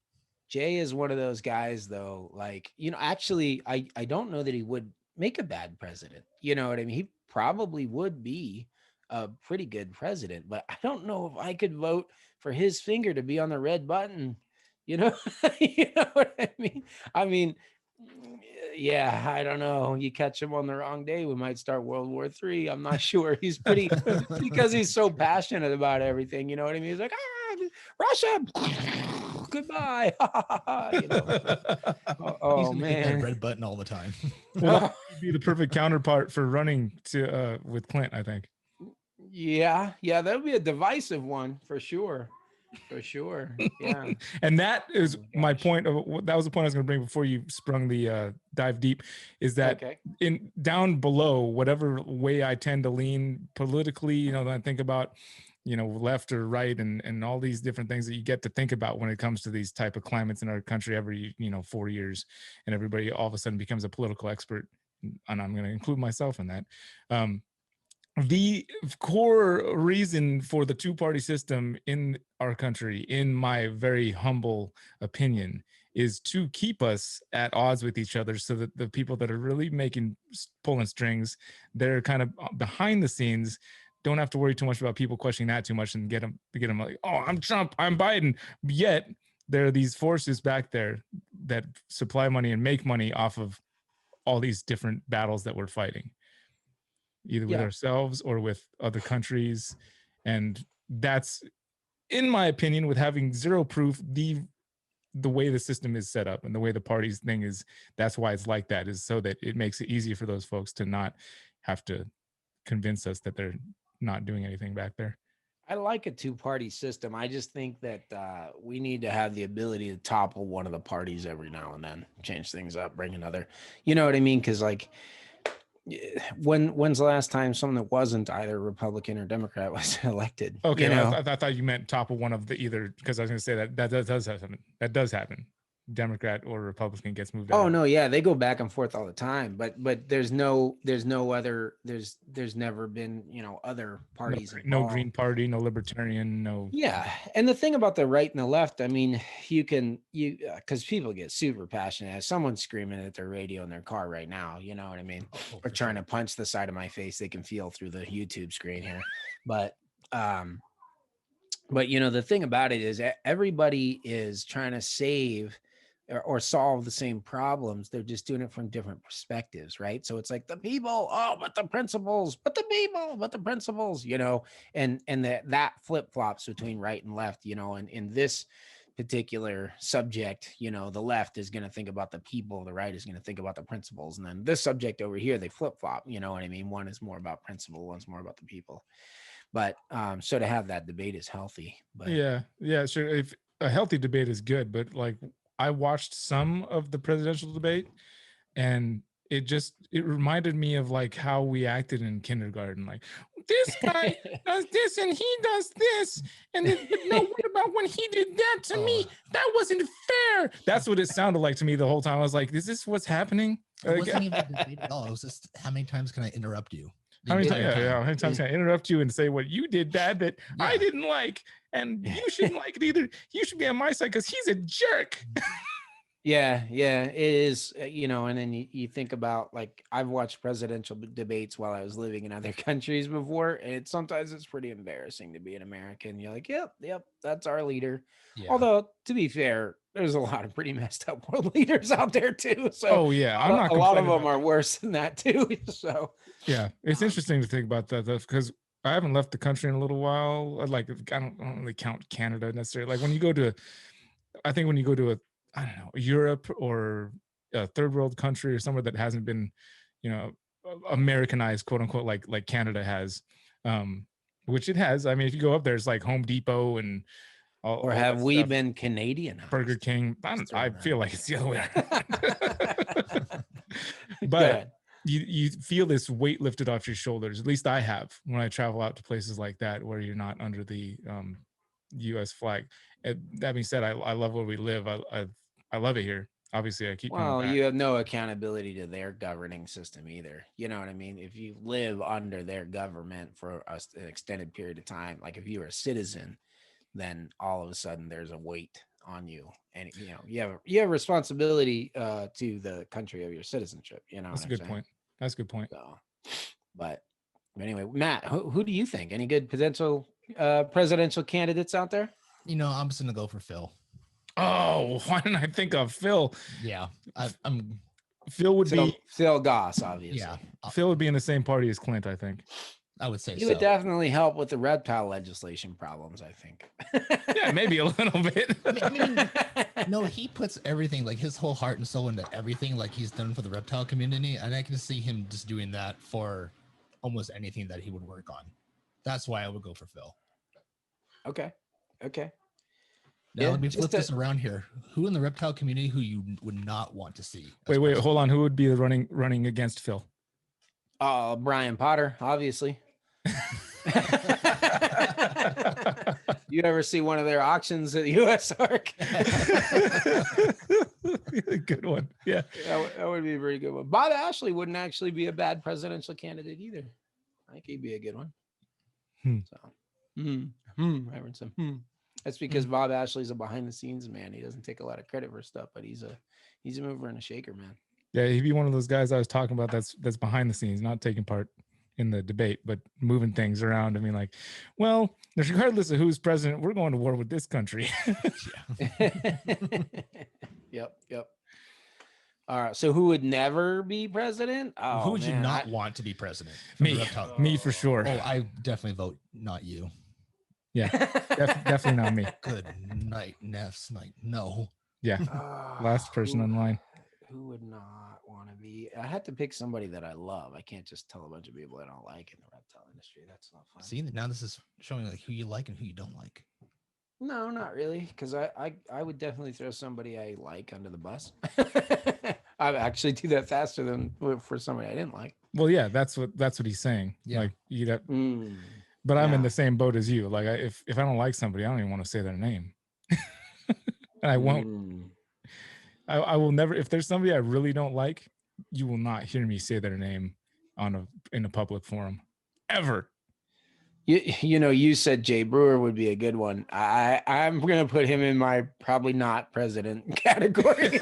Jay is one of those guys, though. Like, actually, I don't know that he would make a bad president. You know what I mean? He probably would be a pretty good president, but I don't know if I could vote for his finger to be on the red button. You know, you know what I mean? I mean, yeah, I don't know. You catch him on the wrong day, we might start World War III. I'm not sure. He's pretty because he's so passionate about everything. You know what I mean? He's like, Russia, goodbye. You know? Oh man, red button all the time. Well, that would be the perfect counterpart for running to with Clint, I think. Yeah, that would be a divisive one for sure. For sure. Yeah. And that is my point that was the point I was going to bring before you sprung the dive deep, is that in down below, whatever way I tend to lean politically, I think about, left or right and all these different things that you get to think about when it comes to these type of climates in our country every, 4 years, and everybody all of a sudden becomes a political expert. And I'm going to include myself in that. The core reason for the two-party system in our country, in my very humble opinion, is to keep us at odds with each other so that the people that are really pulling strings, they're kind of behind the scenes, don't have to worry too much about people questioning that too much and get them like, oh, I'm Trump, I'm Biden. Yet there are these forces back there that supply money and make money off of all these different battles that we're fighting, either with ourselves or with other countries. And that's, in my opinion, with having zero proof, the way the system is set up and the way the party's thing is, that's why it's like that, is so that it makes it easier for those folks to not have to convince us that they're not doing anything back there. I like a two-party system. I just think that we need to have the ability to topple one of the parties every now and then, change things up, bring another, you know what I mean? Because like, when's the last time someone that wasn't either Republican or Democrat was elected? Okay, I thought you meant topple one of the either, because I was going to say that does happen. That does happen. Democrat or Republican gets moved out. Oh no, yeah, they go back and forth all the time. But there's no other. There's never been other parties. No Green Party, no Libertarian, no. Yeah, and the thing about the right and the left, I mean, because people get super passionate. As someone's screaming at their radio in their car right now, you know what I mean, or trying to punch the side of my face. They can feel through the YouTube screen here, but the thing about it is everybody is trying to save or solve the same problems. They're just doing it from different perspectives, right? So it's like the people, but the principles, but the people, but the principles, and that flip-flops between right and left, and in this particular subject, the left is going to think about the people, the right is going to think about the principles, and then this subject over here, they flip-flop, you know what I mean? One is more about principle, one's more about the people. But so to have that debate is healthy. But yeah, sure. If a healthy debate is good, but like I watched some of the presidential debate, and it reminded me of like how we acted in kindergarten. Like this guy does this and he does this, and then, but no, what about when he did that to me? That wasn't fair. That's what it sounded like to me the whole time. I was like, is this what's happening? It wasn't even a debate at all. It was just, how many times can I interrupt you? How many times can I interrupt you and say what you did, Dad, that I didn't like, and you shouldn't like it either. You should be on my side because he's a jerk. Yeah, it is, and then you think about, like, I've watched presidential debates while I was living in other countries before, and sometimes it's pretty embarrassing to be an American. You're like, yep, that's our leader. Yeah. Although, to be fair, there's a lot of pretty messed up world leaders out there too. So I'm not. A lot of them are worse than that too. So yeah, it's interesting to think about that because I haven't left the country in a little while. Like, I don't really count Canada necessarily. Like when you go to a, I don't know, Europe or a third world country or somewhere that hasn't been, Americanized, quote unquote, like Canada has, which it has. I mean, if you go up there, it's like Home Depot and or have we been Canadian? Burger King. I feel like it's the other way around. But you feel this weight lifted off your shoulders. At least I have when I travel out to places like that where you're not under the U.S. flag. That being said, I love where we live. I love it here. Obviously, I keep coming back. You have no accountability to their governing system either. You know what I mean? If you live under their government for an extended period of time, like if you were a citizen, then all of a sudden there's a weight on you, and you have responsibility to the country of your citizenship. That's a good point. That's a good point. So, but anyway, Matt, who do you think? Any good potential presidential candidates out there? I'm just gonna go for Phil. Oh, why didn't I think of Phil? Yeah, Phil would be Phil Goss, obviously. Yeah, Phil would be in the same party as Clint, I think. I would say he would definitely help with the reptile legislation problems, I think. Yeah, maybe a little bit. I mean, no, he puts everything, like his whole heart and soul into everything, like he's done for the reptile community, and I can see him just doing that for almost anything that he would work on. That's why I would go for Phil. Okay. Now let me flip this around here. Who in the reptile community who you would not want to see? Wait, hold on. Who would be running against Phil? Brian Potter, obviously. You ever see one of their auctions at US Arc? Good one. Yeah. That would be a very good one. Bob Ashley wouldn't actually be a bad presidential candidate either. I think he'd be a good one. That's because Bob Ashley's a behind the scenes man. He doesn't take a lot of credit for stuff, but he's a mover and a shaker, man. Yeah, he'd be one of those guys I was talking about that's behind the scenes, not taking part in the debate, but moving things around. I mean, like, well, regardless of who's president, we're going to war with this country. Yep. All right. So who would never be president? Oh, who would you not want to be president? Me for sure. Oh, I definitely vote not you. Yeah, definitely not me. Good night, Neff's night. No. Yeah. Last person online. Who would not want to be? I had to pick somebody that I love. I can't just tell a bunch of people I don't like in the reptile industry. That's not fun. See, now this is showing like who you like and who you don't like. No, not really, because I would definitely throw somebody I like under the bus. I actually do that faster than for somebody I didn't like. Well, yeah, that's what he's saying. Yeah. Like you got. But I'm in the same boat as you. Like if I don't like somebody, I don't even want to say their name. And I won't. I will never. If there's somebody I really don't like, you will not hear me say their name in a public forum ever. You said Jay Brewer would be a good one. I'm gonna put him in my probably not president category.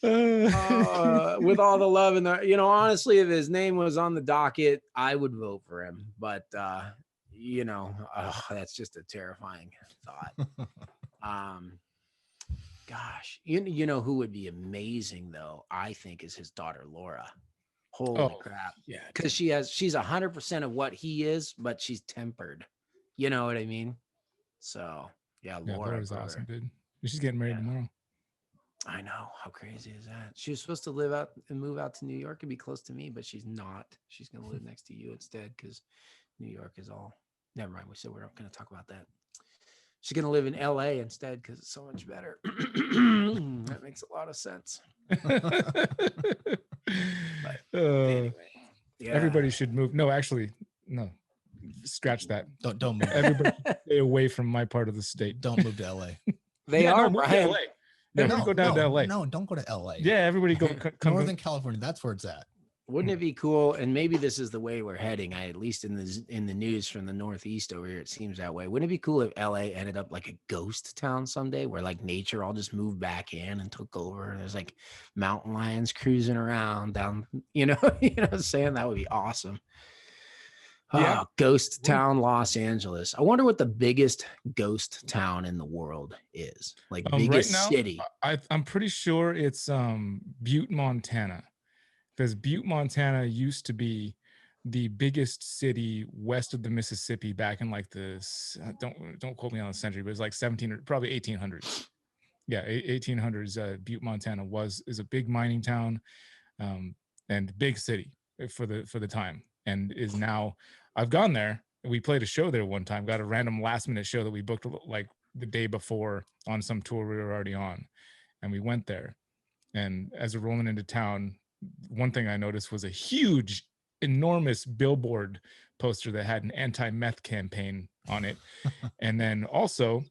With all the love and honestly, if his name was on the docket, I would vote for him. But that's just a terrifying thought. Gosh, you know who would be amazing though? I think is his daughter Laura. Holy crap! Yeah, because she's 100% of what he is, but she's tempered. You know what I mean? So yeah, Laura's awesome, dude. She's getting married tomorrow. I know. How crazy is that? She was supposed to live out and move out to New York and be close to me, but she's not. She's going to live next to you instead because New York is all. Never mind. We said we're not going to talk about that. She's going to live in LA instead because it's so much better. That makes a lot of sense. But anyway, yeah. Everybody should move. No, actually, no. Scratch that. Don't move. Everybody stay away from my part of the state. Don't move to LA. They are, move to Brian. LA. Everybody go down to LA. No, don't go to LA. Yeah, everybody go. Come Northern California. That's where it's at. Wouldn't it be cool? And maybe this is the way we're heading. At least in the news from the Northeast over here, it seems that way. Wouldn't it be cool if LA ended up like a ghost town someday, where like nature all just moved back in and took over? There's like mountain lions cruising around down. You know what I'm saying? That would be awesome. Yeah. Ghost town, Los Angeles. I wonder what the biggest ghost town in the world is. Like biggest right now, city. I'm pretty sure it's Butte, Montana, because Butte, Montana used to be the biggest city west of the Mississippi back in like the don't quote me on the century, but it's like 1800s. Yeah, 1800s. Butte, Montana is a big mining town, and big city for the time, and is now. I've gone there. We played a show there one time. Got a random last minute show that we booked like the day before on some tour we were already on, and we went there. And as we're rolling into town, one thing I noticed was a huge, enormous billboard poster that had an anti-meth campaign on it, and then also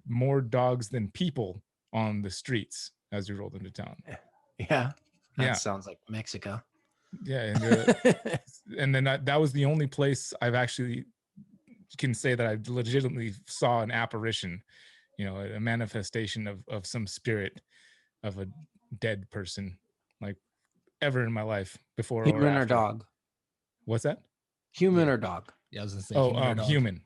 more dogs than people on the streets as we rolled into town. Yeah, that sounds like Mexico. Yeah, and then that was the only place I've actually can say that I legitimately saw an apparition, a manifestation of some spirit of a dead person, like ever in my life before. Human or or dog? What's that? Human or dog? Yeah, I was gonna say human.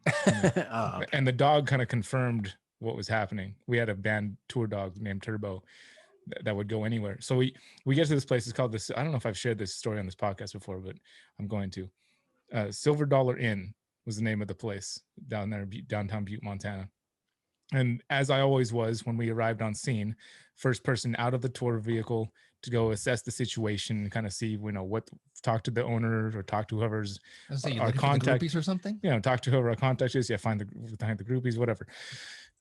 Oh, okay. And the dog kind of confirmed what was happening. We had a band tour dog named Turbo that would go anywhere. So we get to this place. It's called this. I don't know if I've shared this story on this podcast before, but I'm going to. Silver Dollar Inn was the name of the place down there, downtown Butte, Montana. And as I always was when we arrived on scene, first person out of the tour vehicle to go assess the situation and kind of see, talk to the owner or talk to whoever's our contact or something. Talk to whoever our contact is. Yeah, find the groupies, whatever.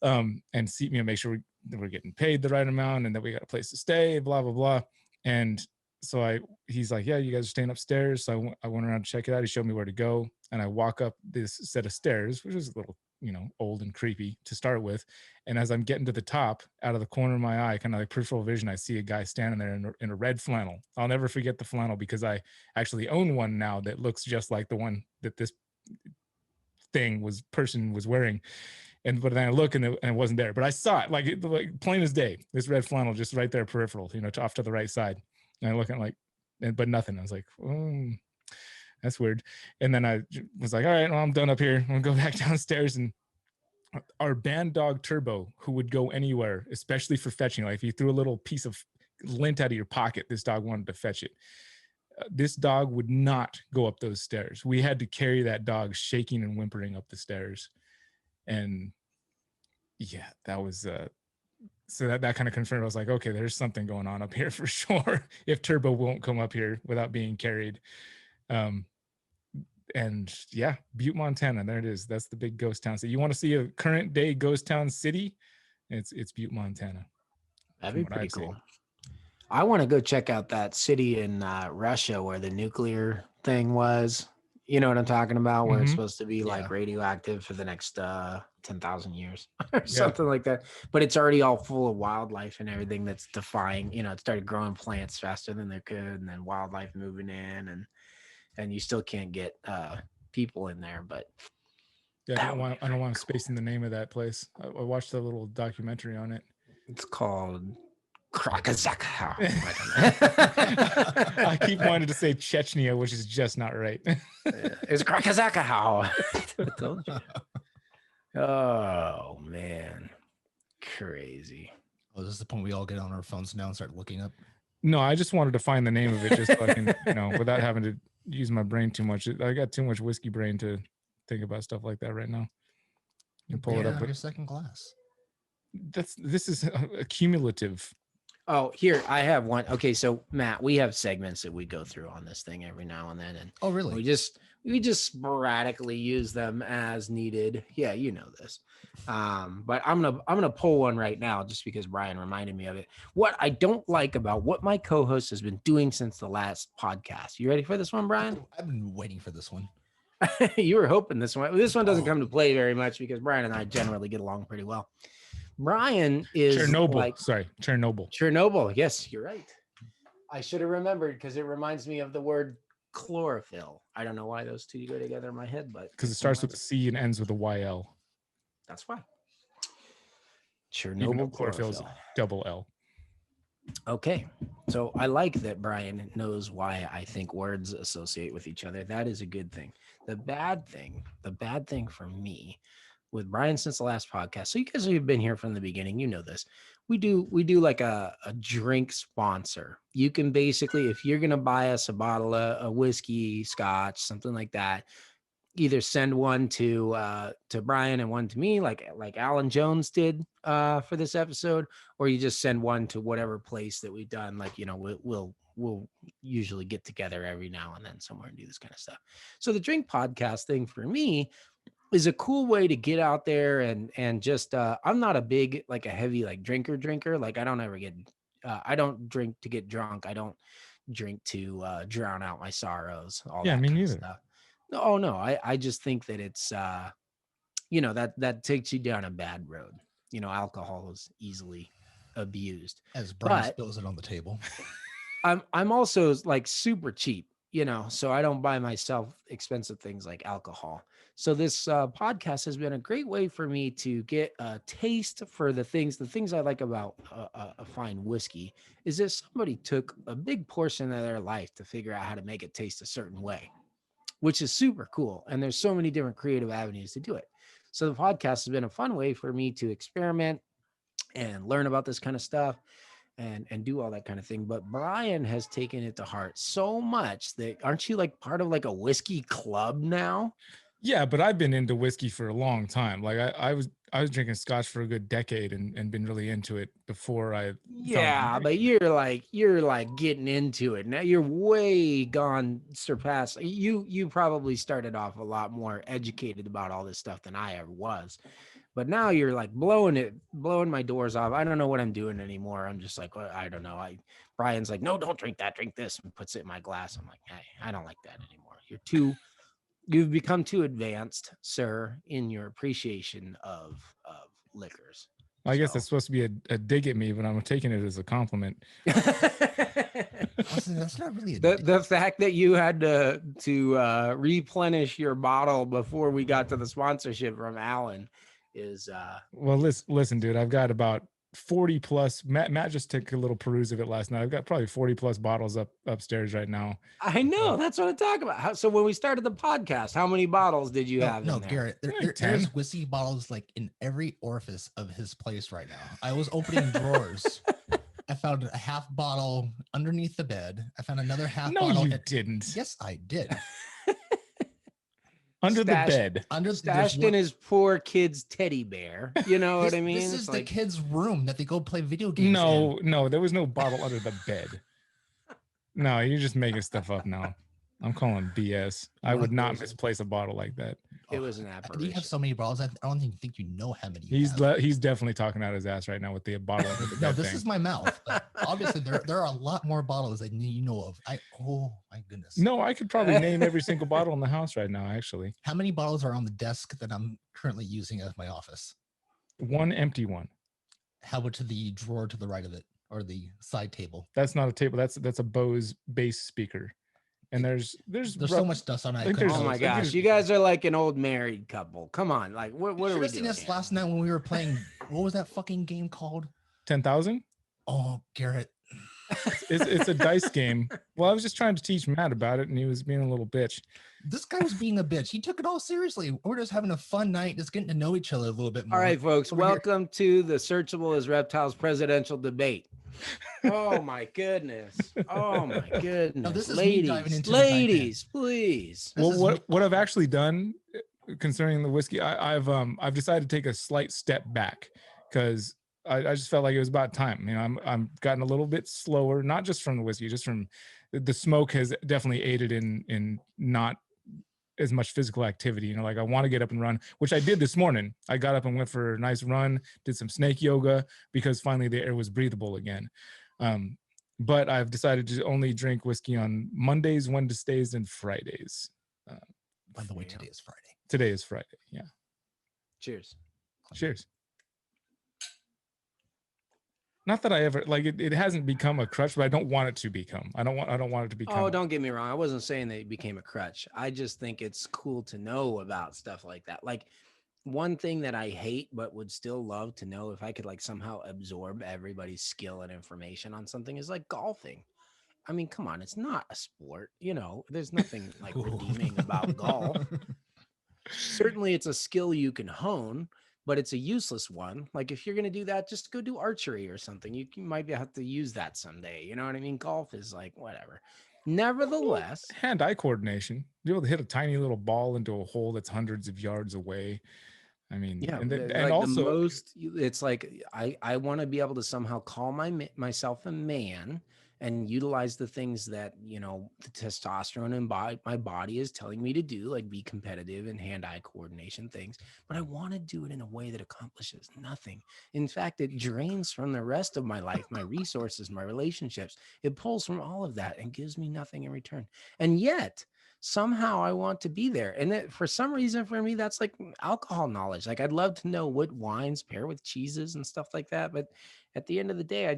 And see, make sure we're getting paid the right amount and that we got a place to stay, blah, blah, blah. And so he's like, yeah, you guys are staying upstairs. So I went around to check it out. He showed me where to go. And I walk up this set of stairs, which is a little, old and creepy to start with. And as I'm getting to the top, out of the corner of my eye, kind of like peripheral vision, I see a guy standing there in a red flannel. I'll never forget the flannel because I actually own one now that looks just like the one that this person was wearing. But then I look and it wasn't there. But I saw it like plain as day. This red flannel just right there, peripheral, off to the right side. And I look at but nothing. I was like, oh, that's weird. And then I was like, all right, well, I'm done up here. I'm gonna go back downstairs. And our band dog Turbo, who would go anywhere, especially for fetching, like if you threw a little piece of lint out of your pocket, this dog wanted to fetch it. This dog would not go up those stairs. We had to carry that dog shaking and whimpering up the stairs. And yeah, that was so that kind of confirmed. I was like, okay, there's something going on up here for sure. If Turbo won't come up here without being carried. And yeah, Butte, Montana, there it is. That's the big ghost town. So you want to see a current day ghost town city? It's Butte, Montana. That'd be pretty cool. I want to go check out that city in Russia where the nuclear thing was. You know what I'm talking about? Where it's supposed to be like radioactive for the next 10,000 years or something like that. But it's already all full of wildlife and everything that's defying, it started growing plants faster than they could, and then wildlife moving in, and you still can't get people in there. But yeah, I don't want to space in the name of that place. I watched a little documentary on it. It's called Krakazaka. I keep wanting to say Chechnya, which is just not right. It's Krakazaka. I told you. Oh man, crazy. Oh, this is the point we all get on our phones now and start looking up. No, I just wanted to find the name of it, just so I can, without having to use my brain too much. I got too much whiskey brain to think about stuff like that right now. You pull it up with your second glass. This is a cumulative Oh, here I have one. Okay, so Matt, we have segments that we go through on this thing every now and then, and Oh, really? we just sporadically use them as needed. Yeah, you know this. But I'm gonna pull one right now just because Brian reminded me of it. What I don't like about what my co-host has been doing since the last podcast. You ready for this one, Brian? I've been waiting for this one. You were hoping this one. This one doesn't Oh. come to play very much because Brian and I generally get along pretty well. Brian is Chernobyl. like Chernobyl. Chernobyl. Yes, you're right. I should have remembered because it reminds me of the word chlorophyll. I don't know why those two go together in my head, but Because it starts with a C and ends with a YL. that's why. Even though Chernobyl chlorophyll's chlorophyll. double L. Okay, so I like that Brian knows why I think words associate with each other. That is a good thing. The bad thing for me with Brian since the last podcast. So you guys who've been here from the beginning, you know this. We do like a drink sponsor. You can basically, if you're gonna buy us a bottle of a whiskey, scotch, something like that, either send one to Brian and one to me, like Alan Jones did for this episode, or you just send one to whatever place that we've done. Like, you know, we'll usually get together every now and then somewhere and do this kind of stuff. So the drink podcast thing for me is a cool way to get out there and just I'm not a big, like a heavy like drinker. Like I don't ever get I don't drink to get drunk. I don't drink to drown out my sorrows. All Yeah, that me kind of neither. stuff. Oh no, I just think that it's you know, that takes you down a bad road. You know, alcohol is easily abused. As Brian But- spills it on the table. I'm also like super cheap, you know, so I don't buy myself expensive things like alcohol. So this podcast has been a great way for me to get a taste for the things I like about a fine whiskey is that somebody took a big portion of their life to figure out how to make it taste a certain way, which is super cool. And there's so many different creative avenues to do it. So the podcast has been a fun way for me to experiment and learn about this kind of stuff and do all that kind of thing. But Brian has taken it to heart so much that aren't you like part of like a whiskey club now? Yeah, but I've been into whiskey for a long time. Like I was drinking scotch for a good decade and been really into it before I Yeah, but you're like getting into it now. You're way gone surpassed. You probably started off a lot more educated about all this stuff than I ever was. But now you're like blowing my doors off. I don't know what I'm doing anymore. I'm just like, well, I don't know. Brian's like, no, don't drink that. Drink this, and puts it in my glass. I'm like, hey, I don't like that anymore. You've become too advanced, sir, in your appreciation of liquors. I guess So- that's supposed to be a dig at me, but I'm taking it as a compliment. Honestly, that's not really a the fact that you had to replenish your bottle before we got to the sponsorship from Alan is Well, listen, dude, I've got about 40 plus. Matt just took a little peruse of it last night. I've got probably 40 plus bottles upstairs right now. I know that's what I'm talking about. So when we started the podcast, how many bottles did you have? No, in there? Garrett, Like there's 10. whiskey bottles like in every orifice of his place right now. I was opening drawers. I found a half bottle underneath the bed. I found another half No, bottle. you didn't. Yes, I did. Under the Stashed- bed. There's Stashed one- in his poor kid's teddy bear. You know what I mean? This It's is the like, kids' room that they go play video games in. No, there was no bottle under the bed. No, you're just making stuff up now. I'm calling BS. I would not misplace a bottle like that. it was an You apparition. have so many bottles. I don't even think you know how many. You He's have. he's definitely talking out his ass right now with the bottle under the No, bed this thing. is my mouth. But obviously, there are a lot more bottles than you know of. Oh my goodness. No, I could probably name every single bottle in the house right now, actually. How many bottles are on the desk that I'm currently using as my office? One empty one. How about to the drawer to the right of it, or the side table? That's not a table. That's a Bose bass speaker. And there's so much dust on it. I I think couldn't there's- Oh really my I think gosh, there's- you guys are like an old married couple. Come on, like what are Should we have seen doing? us here? last night when we were playing. What was that fucking game called? 10,000. Oh, Garrett. It's a dice game. Well, I was just trying to teach Matt about it, and he was being a little bitch. This guy was being a bitch. He took it all seriously. We're just having a fun night, just getting to know each other a little bit more. All right, folks, Over here. welcome to the Searchable as Reptiles presidential debate. Oh my goodness. Oh my goodness. this is me diving into the ladies, please. This Well, is what I've actually done concerning the whiskey, I've decided to take a slight step back because I just felt like it was about time. You know, I'm gotten a little bit slower, not just from the whiskey, just from the smoke has definitely aided in not as much physical activity. You know, like I want to get up and run, which I did this morning. I got up and went for a nice run, did some snake yoga because finally the air was breathable again. But I've decided to only drink whiskey on Mondays, Wednesdays, and Fridays. By the way, today is Friday. Today is Friday. Yeah. Cheers. Cheers. Not that I ever like it. It hasn't become a crutch, but I don't want it to become. I don't want it to become. Oh, don't get me wrong. I wasn't saying that it became a crutch. I just think it's cool to know about stuff like that. Like one thing that I hate, but would still love to know if I could like somehow absorb everybody's skill and information on something is like golfing. I mean, come on, it's not a sport. You know, there's nothing like redeeming about golf. Certainly it's a skill you can hone, but it's a useless one. Like if you're going to do that, just go do archery or something. You might have to use that someday. You know what I mean? Golf is like whatever. Nevertheless, hand-eye coordination. Be able to hit a tiny little ball into a hole that's hundreds of yards away. I mean, yeah, and like also the most, it's like I want to be able to somehow call myself a man and utilize the things that, you know, the testosterone in my body is telling me to do, like be competitive and hand-eye coordination things. But I want to do it in a way that accomplishes nothing. In fact, it drains from the rest of my life, my resources, my relationships. It pulls from all of that and gives me nothing in return. And yet somehow I want to be there. And that for some reason for me, that's like alcohol knowledge. Like I'd love to know what wines pair with cheeses and stuff like that. But at the end of the day, I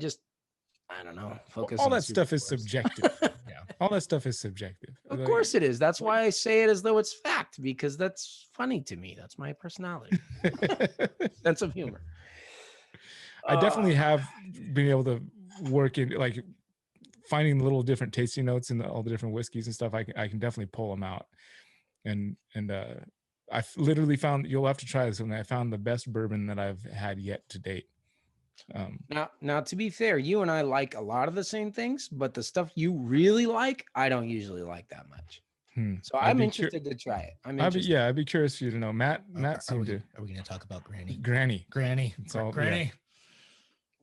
don't know. Focus all on that stuff is superpowers. subjective. Yeah. All that stuff is subjective. Of course it is. That's why I say it as though it's fact, because that's funny to me. That's my personality. Sense of humor. I definitely have been able to work in like finding the little different tasting notes in all the different whiskeys and stuff. I can definitely pull them out. And I literally found, you'll have to try this one. I found the best bourbon that I've had yet to date. Now, to be fair, you and I like a lot of the same things, but the stuff you really like, I don't usually like that much. So I'm interested to try it. I'd be curious for you to know. Matt Are we going to talk about Granny? Granny. It's all Granny.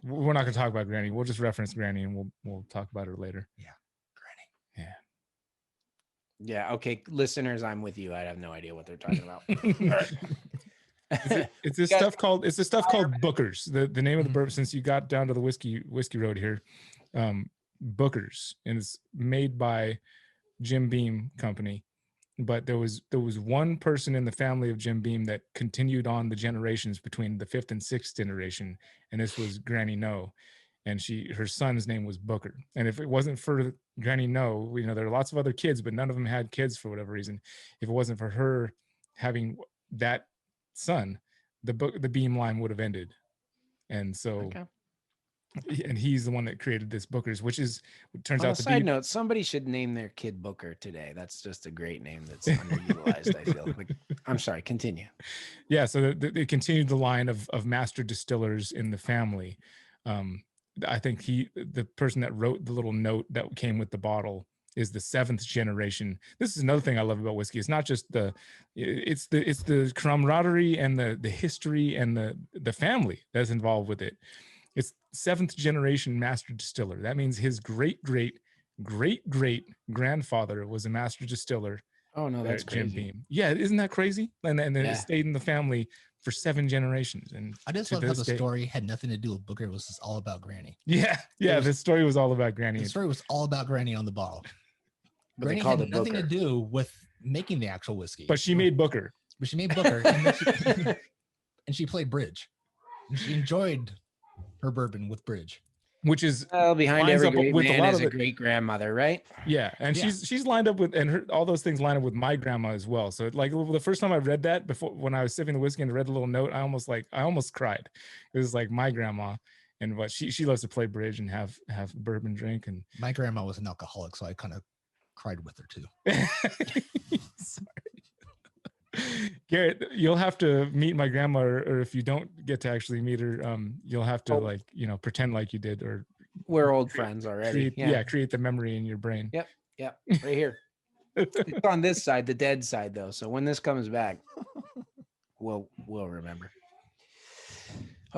Yeah. We're not going to talk about Granny. We'll just reference Granny and we'll talk about her later. Yeah. Granny. Yeah. Yeah. Okay. Listeners, I'm with you. I have no idea what they're talking about. It's this stuff called Booker's. The name of the bourbon, since you got down to the whiskey road here, Booker's, and it's made by Jim Beam Company. But there was one person in the family of Jim Beam that continued on the generations between the 5th and 6th generation, and this was Granny No, and her son's name was Booker. And if it wasn't for Granny No, you know, there are lots of other kids, but none of them had kids for whatever reason. If it wasn't for her having that son, the Beam line would have ended. And so okay. And he's the one that created this Booker's, which turns out to be. Side note, somebody should name their kid Booker today. That's just a great name that's underutilized, I feel. Like, I'm sorry, continue. Yeah, so they continued the line of master distillers in the family. I think the person that wrote the little note that came with the bottle is the 7th generation. This is another thing I love about whiskey. It's not just it's the camaraderie and the history and the family that's involved with it. It's 7th generation master distiller. That means his great grandfather was a master distiller. Oh no, that's crazy. Jim Beam. Yeah, isn't that crazy? And then it stayed in the family for 7 generations. And I just love how the story had nothing to do with Booker. It was just all about Granny. Yeah. The story was all about Granny. The story was all about Granny on the bottle. But Granny had nothing to do with making the actual whiskey. But she made Booker. And she played bridge. And she enjoyed her bourbon with bridge, which is behind every great man is a great grandmother, right? Yeah, and she's lined up with, and all those things line up with my grandma as well. So like the first time I read that, before when I was sipping the whiskey and read the little note, I almost cried. It was like my grandma, and what she loves to play bridge and have bourbon drink. And my grandma was an alcoholic, so I kind of cried with her too. Sorry. Garrett, you'll have to meet my grandma, or if you don't get to actually meet her, you'll have to pretend like you did, or we're old friends already. Create the memory in your brain. Yep, right here. It's on this side, the dead side, though. So when this comes back, we'll remember.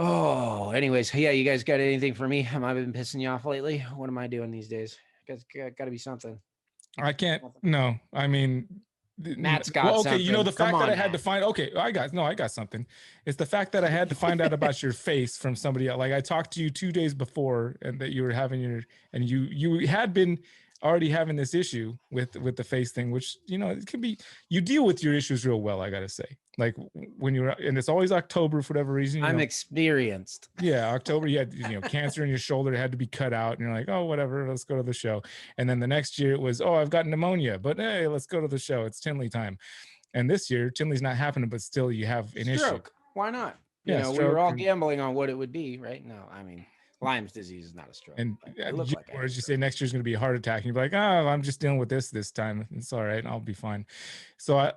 Oh, anyways, yeah, you guys got anything for me? Have I been pissing you off lately? What am I doing these days? Guys, got to be something. I can't. No, I mean, Matt's got well, okay. You know, something. the Come fact that on, I had to Matt. find. Okay, I got something. It's the fact that I had to find out about your face from somebody else. Like I talked to you 2 days before, and that you were having and you had been already having this issue with the face thing, which it can be. You deal with your issues real well, I gotta say. Like when you're, and it's always October for whatever reason. I'm experienced. Yeah, October, you had cancer in your shoulder, it had to be cut out, and you're like, oh, whatever, let's go to the show. And then the next year it was, oh, I've got pneumonia, but hey, let's go to the show. It's Tinley time. And this year, Tinley's not happening, but still you have an issue. Why not? Yeah, we were all gambling on what it would be, right? No, I mean, Lyme's disease is not a stroke. And you say next year's going to be a heart attack, and you're like, oh, I'm just dealing with this time. It's all right, I'll be fine. So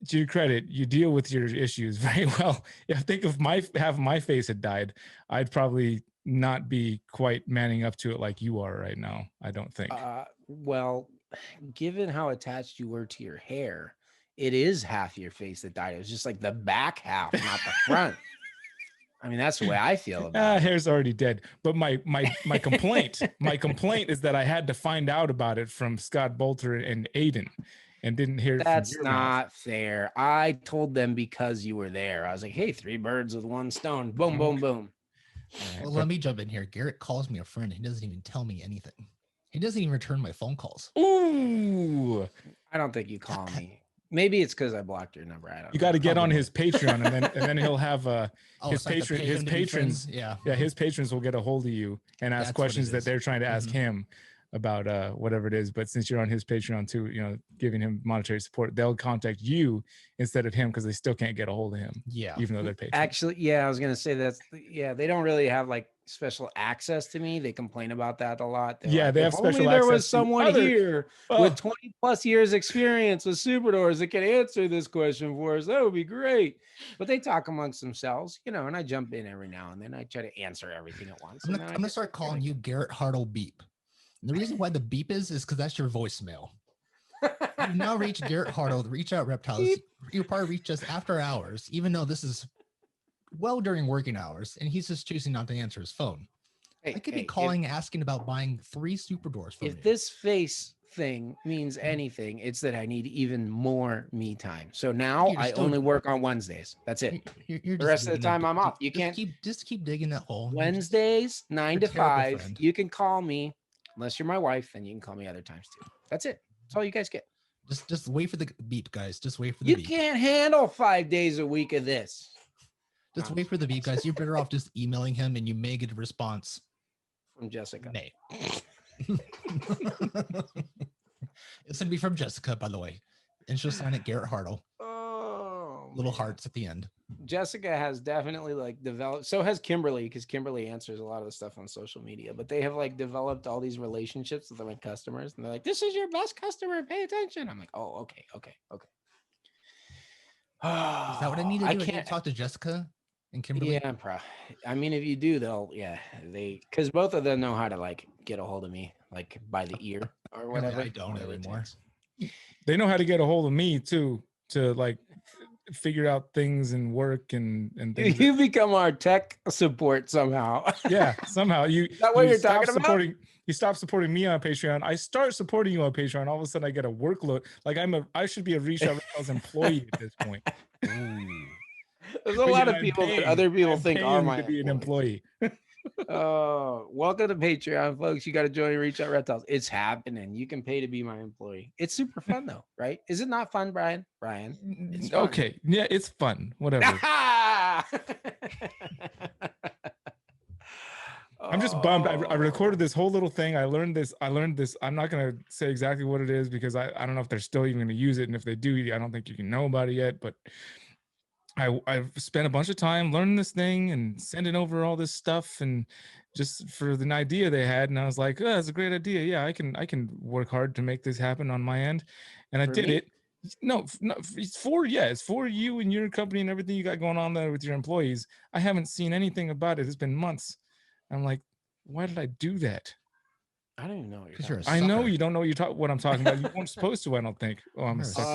to your credit, you deal with your issues very well. If I think if my face had died, I'd probably not be quite manning up to it like you are right now. I don't think. Well, given how attached you were to your hair, it is half your face that died. It was just like the back half, not the front. I mean, that's the way I feel about it. Hair's already dead. But my complaint, is that I had to find out about it from Scott Bolter and Aiden. And didn't hear. That's not fair. I told them because you were there. I was like, hey, 3 birds with 1 stone. Boom, boom, boom. Right, well, let me jump in here. Garrett calls me a friend. He doesn't even tell me anything. He doesn't even return my phone calls. Ooh. I don't think you call me. Maybe it's because I blocked your number. I don't know. You got to get on his Patreon, and then he'll have his patrons. His patrons will get a hold of you and ask questions that they're trying to ask him about whatever it is. But since you're on his Patreon too, giving him monetary support, they'll contact you instead of him because they still can't get a hold of him. Yeah, even though they're patrons. Actually, I was gonna say they don't really have like special access to me. They complain about that a lot. They're like, they have special access. There was someone here with 20 plus years experience with Superdoors that can answer this question for us. That would be great. But they talk amongst themselves, and I jump in every now and then. I try to answer everything at once. I'm gonna start calling you Garrett Hartle Beep. And the reason why the beep is because that's your voicemail. You've now reached Garrett Hartle, the Reach Out Reptiles. Beep. You probably reach us after hours, even though this is well during working hours, and he's just choosing not to answer his phone. I could be calling, asking about buying 3 Superdoors from you. If this face thing means anything, it's that I need even more me time. So now I only work on Wednesdays. That's it. You're the rest of the time I'm off. You can't keep digging that hole. Wednesdays, 9 to 5. You can call me. Unless you're my wife, then you can call me other times too. That's it. That's all you guys get. Just wait for the beep, guys. Just wait for the beep. You can't handle 5 days a week of this. Just wait for the beep, guys. You're better off just emailing him, and you may get a response from Jessica. Nay. It's gonna be from Jessica, by the way, and she'll sign it Garrett Hartle. Little hearts at the end. Jessica has definitely developed. So has Kimberly, because Kimberly answers a lot of the stuff on social media. But they have developed all these relationships with my customers, and they're like, "This is your best customer. Pay attention." I'm like, "Oh, okay." Is that what I need to do? I can't talk to Jessica and Kimberly. Yeah, I mean, if you do, because both of them know how to get a hold of me, by the ear or whatever. I don't anymore. They know how to get a hold of me too, to figure out things and work and things. You become our tech support somehow. Yeah, somehow is that what you're talking about? You stop supporting me on Patreon. I start supporting you on Patreon. All of a sudden, I get a workload. I should be a Reach Out Reptiles employee at this point. There's a lot of people that other people think are my to be an employee. Welcome to Patreon, folks. You got to join Reach Out Reptiles. It's happening. You can pay to be my employee. It's super fun though, right? Is it not fun, Brian? It's fun. Okay, yeah, it's fun. Whatever. I'm just bummed. I recorded this whole little thing. I learned this. I'm not gonna say exactly what it is because I don't know if they're still even gonna use it, and if they do, I don't think you can know about it yet. But I've spent a bunch of time learning this thing and sending over all this stuff, and just for an idea they had, and I was like, "Oh, that's a great idea. Yeah, I can work hard to make this happen on my end," and I did it. No, it's for you and your company and everything you got going on there with your employees. I haven't seen anything about it. It's been months. I'm like, why did I do that? I don't even know what you're talking about. I know you don't know what I'm talking about. You weren't supposed to, I don't think. Oh, I'm a sucker.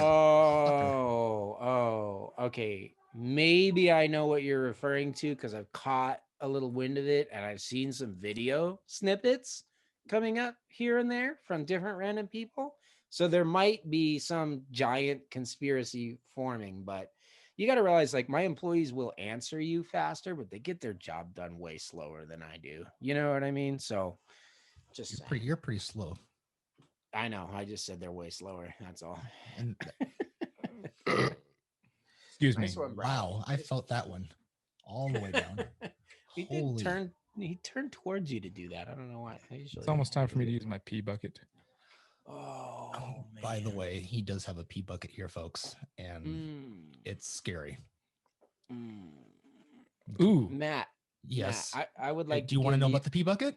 okay, maybe I know what you're referring to because I've caught a little wind of it and I've seen some video snippets coming up here and there from different random people. So there might be some giant conspiracy forming, but you got to realize like my employees will answer you faster, but they get their job done way slower than I do. You know what I mean? So just saying. You're pretty slow. I know. I just said they're way slower. That's all. And Excuse Nice me. one, Brian. wow, I felt that one all the way down. He did turn. He turned towards you to do that. I don't know why. It's almost time for me to use my pee bucket. Oh, man. By the way, he does have a pee bucket here, folks, and it's scary. Ooh, Matt. Yes. Matt, I would like. Do you want to know about the pee bucket?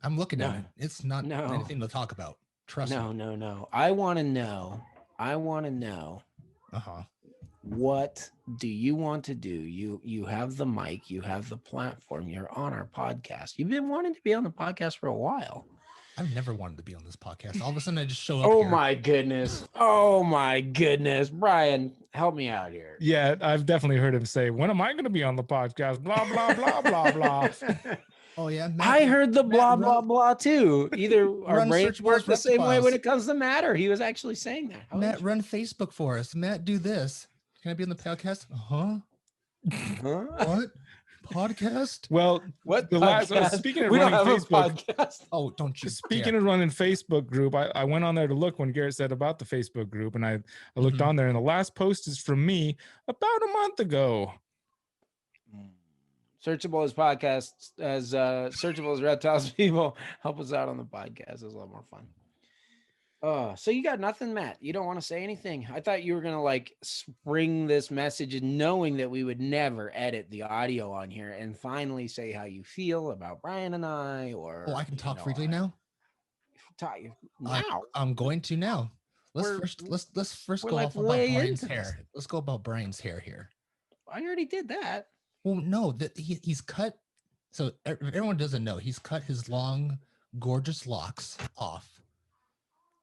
I'm looking at it. It's not No. anything to talk about. Trust me. No. I want to know. Uh-huh. What do you want to do? You have the mic, you have the platform, you're on our podcast. You've been wanting to be on the podcast for a while. I've never wanted to be on this podcast. All of a sudden I just show up. Oh here. my goodness. Oh my goodness. Brian, help me out here. yeah, I've definitely heard him say, "When am I going to be on the podcast?" Blah blah blah blah blah. Oh yeah. I heard the blah blah blah too. Either our run brains Searchable's work the same way when Reptiles. it comes to matter. He was actually saying that. How Matt, run Facebook for us. Matt, do this. Can I be on the podcast? Huh? What? Podcast? Well, What the last speaking of we don't running have Facebook, a podcast. Oh, don't you? speaking of running Facebook group, I went on there to look when Garrett said about the Facebook group, and I looked on there, and the last post is from me about a month ago. Searchable as podcasts, as Searchable as Reptiles people help us out on the podcast. It's a lot more fun. So you got nothing, Matt? You don't want to say anything? I thought you were gonna like spring this message, and knowing that we would never edit the audio on here, and finally say how you feel about Brian and I. Or I can talk freely now. Talk now. I'm going to now. Let's first go off about Brian's hair. Let's go about Brian's hair here. I already did that. Well, no, that he's cut. So everyone doesn't know he's cut his long, gorgeous locks off.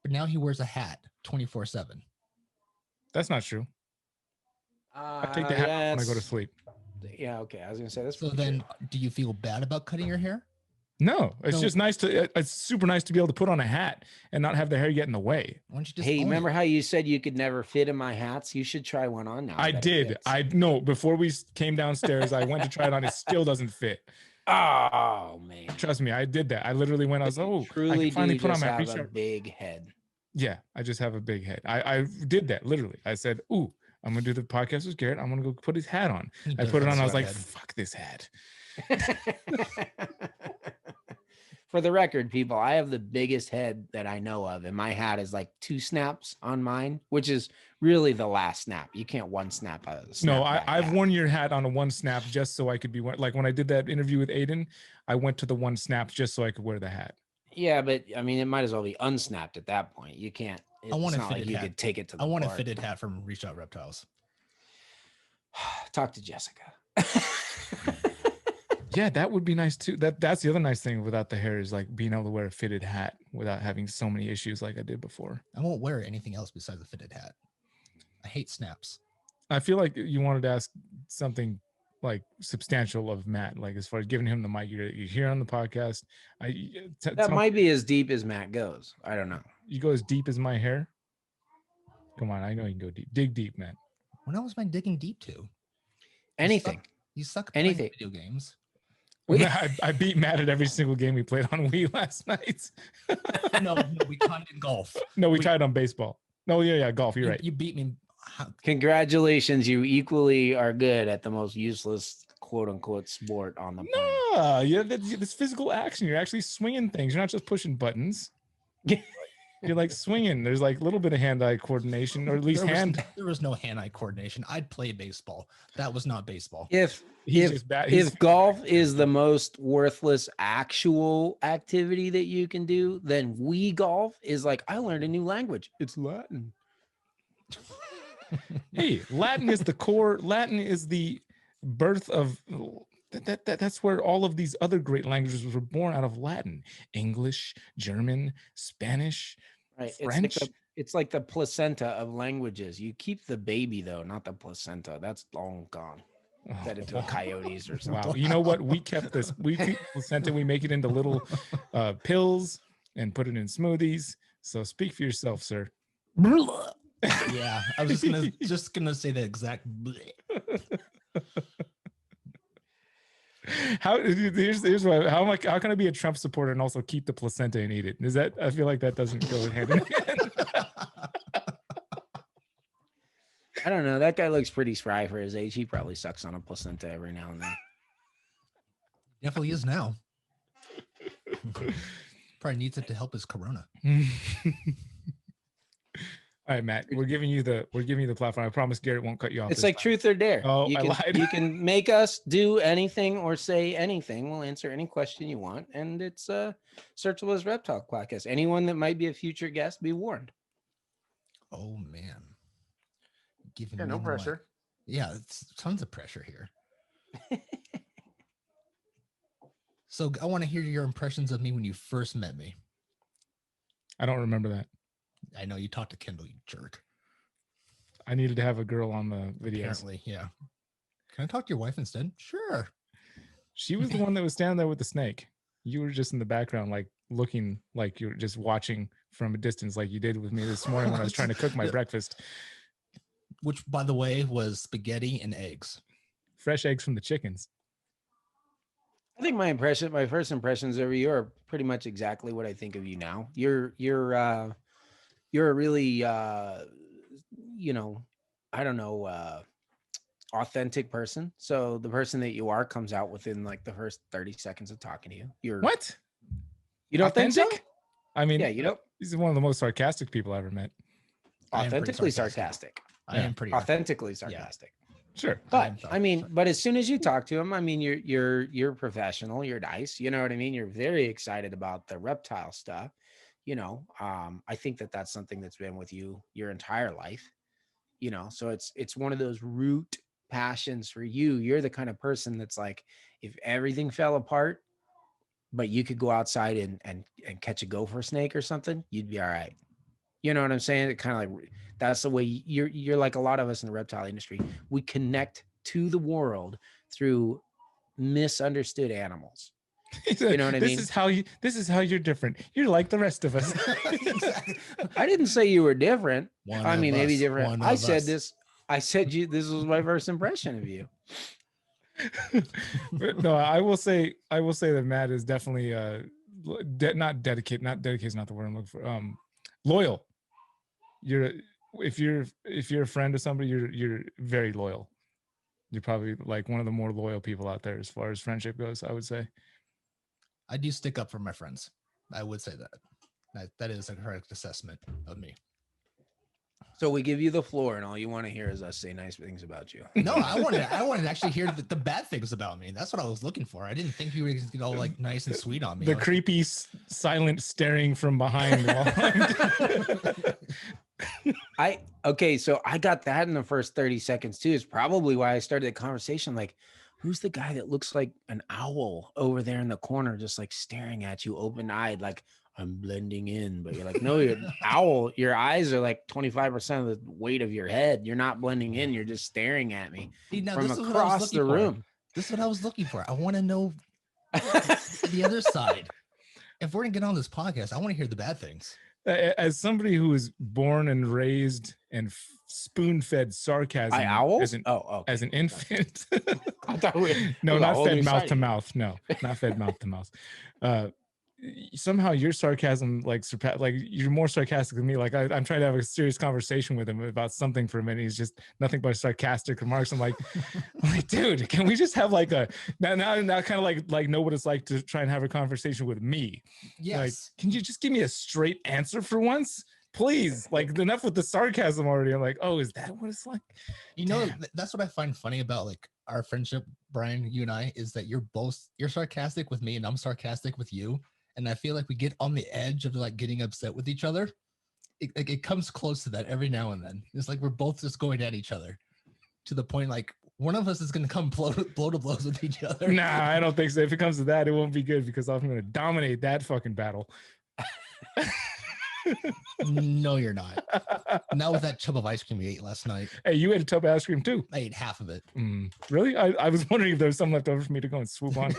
But now he wears a hat 24/7. That's not true. I take the hat off when I go to sleep. Yeah, okay. I was gonna say this. So then, do you feel bad about cutting your hair? No, it's just nice to. It's super nice to be able to put on a hat and not have the hair get in the way. Why don't you just? Hey, remember how you said you could never fit in my hats? You should try one on now. I did. I know. Before we came downstairs, I went to try it on. It still doesn't fit. Oh man! Trust me, I did that. I literally went. I was I can finally put on my a big head. Yeah, I just have a big head. I did that literally. I said, "Ooh, I'm gonna do the podcast with Garrett. I'm gonna go put his hat on." I put it on. I was like, "Fuck this hat." For the record, people, I have the biggest head that I know of, and my hat is like 2 snaps on mine, which is really the last snap. You can't one snap out of the snap. No, I've worn your hat on a one snap just so I could be like when I did that interview with Aiden, I went to the one snap just so I could wear the hat. Yeah, but I mean, it might as well be unsnapped at that point. You can't. I want a fitted fitted you hat. could take it to the I want park. a fitted hat from Reach Out Reptiles. Talk to Jessica. Yeah, that would be nice too. That's the other nice thing without the hair is like being able to wear a fitted hat without having so many issues like I did before. I won't wear anything else besides a fitted hat. I hate snaps. I feel like you wanted to ask something like substantial of Matt, like as far as giving him the mic. You're here on the podcast. That might be as deep as Matt goes. I don't know. You go as deep as my hair? Come on, I know you can go deep. Dig deep, man. When else am I digging deep to? Anything. You suck at Anything. video games. I beat Matt at every single game we played on Wii last night. No, we tied in golf. No, we tied on baseball. No, yeah, golf. You're right. You beat me. Congratulations. You equally are good at the most useless quote unquote sport on the planet. No, yeah, this physical action. You're actually swinging things. You're not just pushing buttons. You're like swinging. There's like a little bit of hand-eye coordination, or at least there was no hand-eye coordination. I'd play baseball. That was not baseball. If golf is the most worthless actual activity that you can do, then Wii golf is like, I learned a new language. It's Latin. Hey, Latin is the core. Latin is the birth of that's where all of these other great languages were born, out of Latin. English, German, Spanish, French. It's like the placenta of languages. You keep the baby though, not the placenta. That's long gone. Fed it to a coyotes or something. Wow. You know what? We kept this. We keep placenta. We make it into little pills and put it in smoothies. So speak for yourself, sir. Yeah, I was just gonna say the exact. Here's what, how can I be a Trump supporter and also keep the placenta and eat it? Is that, I feel like that doesn't go hand in hand. I don't know. That guy looks pretty spry for his age. He probably sucks on a placenta every now and then. Definitely is now. Probably needs it to help his corona. All right, Matt, we're giving you the platform. I promise Garrett won't cut you off. It's like truth or dare. Oh, I lied. You can make us do anything or say anything. We'll answer any question you want. And it's Searchable as Reptile podcast. Anyone that might be a future guest, be warned. Oh man. Yeah, no pressure. Yeah, it's tons of pressure here. So I want to hear your impressions of me when you first met me. I don't remember that. I know you talked to Kendall, you jerk. I needed to have a girl on the videos. Apparently, yeah. Can I talk to your wife instead? Sure. She was the one that was standing there with the snake. You were just in the background, like looking like you're just watching from a distance, like you did with me this morning when I was trying to cook my breakfast. Which, by the way, was spaghetti and eggs. Fresh eggs from the chickens. I think my first impressions of you are pretty much exactly what I think of you now. You're a really, I don't know, authentic person. So the person that you are comes out within like the first 30 seconds of talking to you. You're what? You don't authentic? think so? I mean, yeah, you don't. He's one of the most sarcastic people I ever met. Authentically sarcastic. I am pretty authentically sarcastic. Yeah. Sure. But but as soon as you talk to him, I mean, you're professional, you're nice. You know what I mean? You're very excited about the reptile stuff. I think that's something that's been with you your entire life. So it's one of those root passions for you. You're the kind of person that's like, if everything fell apart, but you could go outside and catch a gopher snake or something, you'd be all right. You know what I'm saying? It kind of like, that's the way you're like a lot of us in the reptile industry. We connect to the world through misunderstood animals. You know what I mean? This is how you're different. You're like the rest of us. I didn't say you were different. Maybe different. I said this was my first impression of you. No, I will say that Matt is definitely not dedicated. Not dedicated is not the word I'm looking for. Loyal. If you're a friend of somebody, you're very loyal. You're probably like one of the more loyal people out there as far as friendship goes, I would say. I do stick up for my friends. I would say that is a correct assessment of me. So we give you the floor, and all you want to hear is us say nice things about you. No, I wanted to actually hear the bad things about me. That's what I was looking for. I didn't think you were going to get all like nice and sweet on me. The creepy, silent staring from behind. So I got that in the first 30 seconds too. It's probably why I started the conversation. Like, who's the guy that looks like an owl over there in the corner, just like staring at you open-eyed, like I'm blending in, but you're like, no, you're an owl. Your eyes are like 25% of the weight of your head. You're not blending in. You're just staring at me from across the room. This is what I was looking for. I want to know the other side. If we're gonna get on this podcast, I want to hear the bad things. As somebody who was born and raised and spoon-fed sarcasm as an infant. Not fed mouth to mouth. No, not fed mouth to mouth. Somehow your sarcasm you're more sarcastic than me. Like I'm trying to have a serious conversation with him about something for a minute. He's just nothing but sarcastic remarks. I'm like, dude, can we just have like a now kind of like know what it's like to try and have a conversation with me? Yes. Like, can you just give me a straight answer for once? Please, like enough with the sarcasm already. I'm like, oh, is that what it's like? That's what I find funny about like our friendship, Brian, you and I, is that you're sarcastic with me and I'm sarcastic with you. And I feel like we get on the edge of like getting upset with each other. It comes close to that every now and then. It's like we're both just going at each other to the point like one of us is going to come blow to blows with each other. Nah, I don't think so. If it comes to that, it won't be good because I'm going to dominate that fucking battle. No, you're not. Not with that tub of ice cream you ate last night. Hey, you ate a tub of ice cream too. I ate half of it. Really? I was wondering if there was some left over for me to go and swoop on.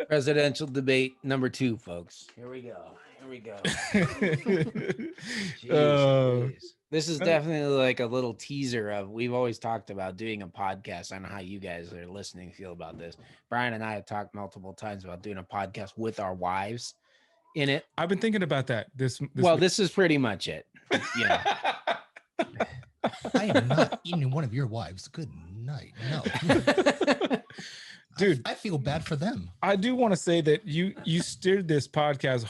Presidential debate number 2, folks. Here we go. Jeez. This is definitely like a little teaser of, we've always talked about doing a podcast. I don't know how you guys are listening feel about this. Brian and I have talked multiple times about doing a podcast with our wives in it. I've been thinking about that. This is pretty much it. Yeah. I am not eating one of your wives. Good night. No. Dude, I feel bad for them. I do want to say that you steered this podcast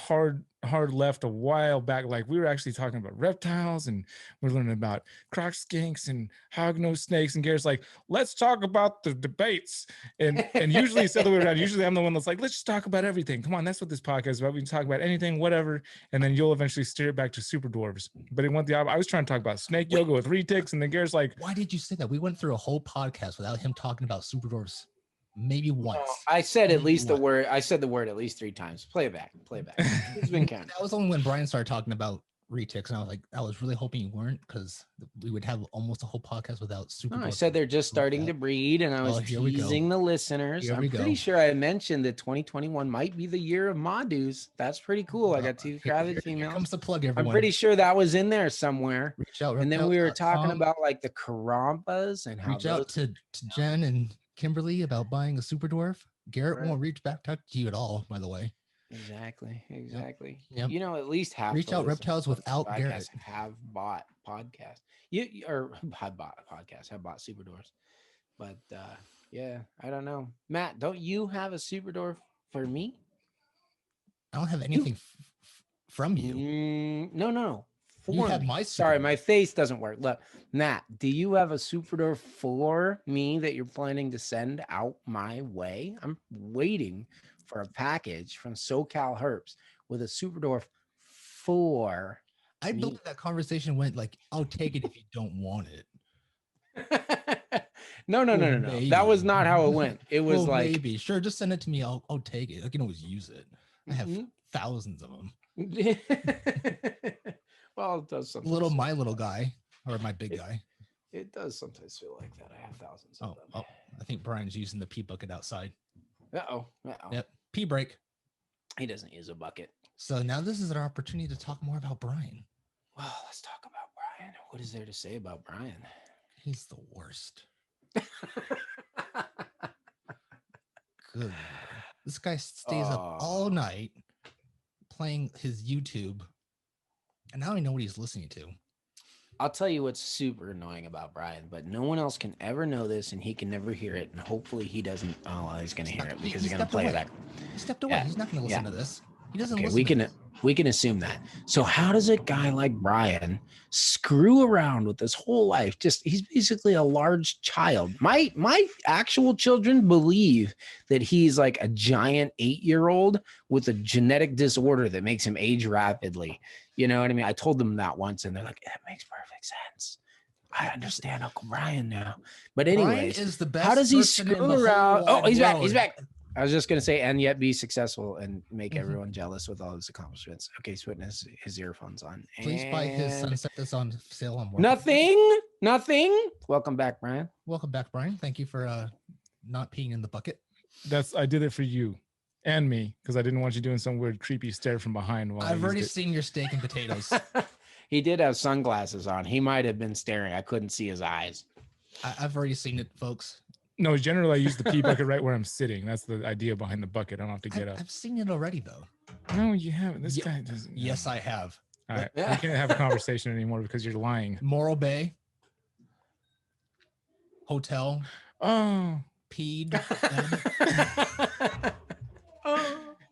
hard left a while back. Like, we were actually talking about reptiles, and we're learning about croc skinks and hognose snakes, and Garrett's like, let's talk about the debates. And usually it's the other way around. Usually I'm the one that's like, let's just talk about everything. Come on, that's what this podcast is about. We can talk about anything, whatever. And then you'll eventually steer it back to super dwarves. But it went the opposite. I was trying to talk about snake yoga with retics, and then Garrett's like, why did you say that? We went through a whole podcast without him talking about super dwarves. Maybe once. I said at least the word. I said the word at least 3 times. Play it back. It's been counted. That was only when Brian started talking about retics, and I was like, I was really hoping you weren't, because we would have almost a whole podcast without super. No, I said they're just starting to breed, and I was teasing the listeners. I'm pretty sure I mentioned that 2021 might be the year of Madus. That's pretty cool. I got 2 crowded females. Here comes the plug, everyone. I'm pretty sure that was in there somewhere. Reach out, and then we were talking about like the Karampas and how reach out to Jen and Kimberly about buying a super dwarf. Garrett won't reach back to you at all, by the way. Exactly. Yep. You know, at least half reach out Reptiles without Garrett. Have bought podcast. Have bought super dwarfs. But yeah, I don't know. Matt, don't you have a super dwarf for me? I don't have anything from you. No. You have my Sorry, my face doesn't work. Look, Matt, do you have a super dwarf for me that you're planning to send out my way? I'm waiting for a package from SoCalHerps with a super dwarf for I believe that conversation went like, I'll take it if you don't want it. No. That was not how it went. It was like, maybe. Sure, just send it to me. I'll take it. I can always use it. I have thousands of them. Well, it does sometimes. My little guy, or my big guy. It does sometimes feel like that. I have thousands of them. Oh, I think Brian's using the pee bucket outside. Uh-oh. Yep. Pee break. He doesn't use a bucket. So now this is our opportunity to talk more about Brian. Well, let's talk about Brian. What is there to say about Brian? He's the worst. Good. This guy stays up all night playing his YouTube, and I don't even know what he's listening to. I'll tell you what's super annoying about Brian, but no one else can ever know this, and he can never hear it. And hopefully he doesn't. Oh, well, he's going to hear it because he's going to play it back. He stepped away. Yeah. He's not going to listen to this. He doesn't listen. We can assume that. So how does a guy like Brian screw around with this whole life? He's basically a large child. My actual children believe that he's like a giant 8-year-old with a genetic disorder that makes him age rapidly. You know what I mean? I told them that once, and they're like, "That makes perfect sense. I understand Uncle Brian now." But anyways, Brian is the best. How does he screw around? Oh, he's back. He's back. I was just going to say, and yet be successful and make everyone jealous with all his accomplishments. Okay, Switness, his earphones on. Please buy his Sunset that's on sale on Nothing. Welcome back, Brian. Welcome back, Brian. Thank you for not peeing in the bucket. I did it for you and me because I didn't want you doing some weird creepy stare from behind. While I've already seen your steak and potatoes. He did have sunglasses on. He might have been staring. I couldn't see his eyes. I've already seen it, folks. No, generally I use the pee bucket right where I'm sitting. That's the idea behind the bucket. I don't have to get up. I've seen it already, though. No, you haven't. This guy doesn't. Yes, I have. All right. We can't have a conversation anymore because you're lying. Morro Bay. Hotel. Oh. Peed.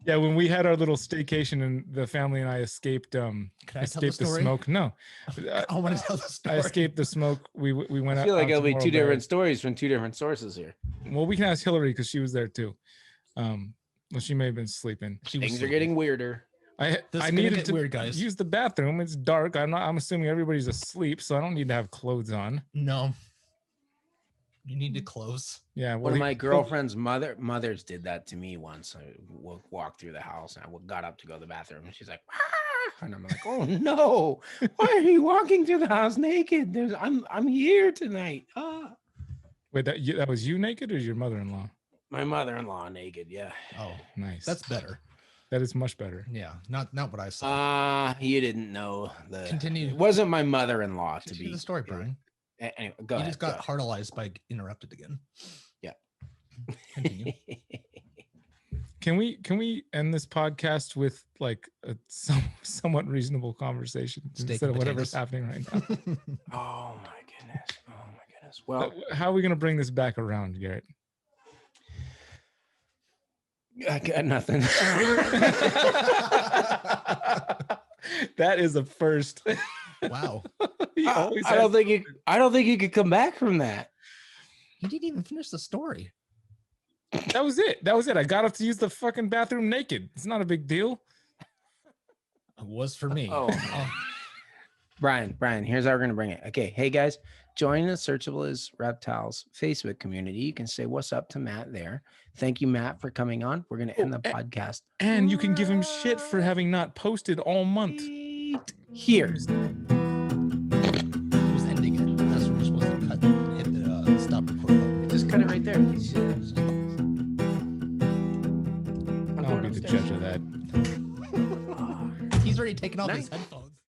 Yeah, when we had our little staycation and the family and I escaped the smoke. No. I want to tell the story. I escaped the smoke. We went. I feel like it'll be two different stories from two different sources here. Well, we can ask Hillary because she was there too. Well, she may have been sleeping. Things are getting weirder. I needed to use the bathroom. It's dark. I'm assuming everybody's asleep, so I don't need to have clothes on. No. You need to close. Yeah. Well, one of my girlfriend's mothers did that to me once. I walked through the house and I got up to go to the bathroom. And she's like, "Ah!" And I'm like, oh no, why are you walking through the house naked? I'm here tonight. Wait, that was you naked or your mother-in-law? My mother-in-law naked, yeah. Oh, Nice. that's better. That is much better. Yeah, not what I saw. You didn't know the. Continue. It wasn't my mother-in-law to be the story, Brian. Anyway, go You ahead. just got heartalized by interrupted again. Yeah. Continue. Can we end this podcast with like a somewhat reasonable conversation instead of whatever's happening right now? Oh my goodness. Well, how are we gonna bring this back around, Garrett? I got nothing. That is a first. Wow. I don't think you could come back from that. You didn't even finish the story. That was it. I got up to use the fucking bathroom naked. It's not a big deal. It was for me. Oh. Brian, here's how we're going to bring it. Okay. Hey guys, join the Searchable is Reptiles Facebook community. You can say what's up to Matt there. Thank you, Matt, for coming on. We're going to end the podcast. And you can give him shit for having not posted all month. Here. He was ending it. That's where we're supposed to cut. Hit the stop record button. Just cut it right there. I'll be the judge of that. He's already taken off his headphones.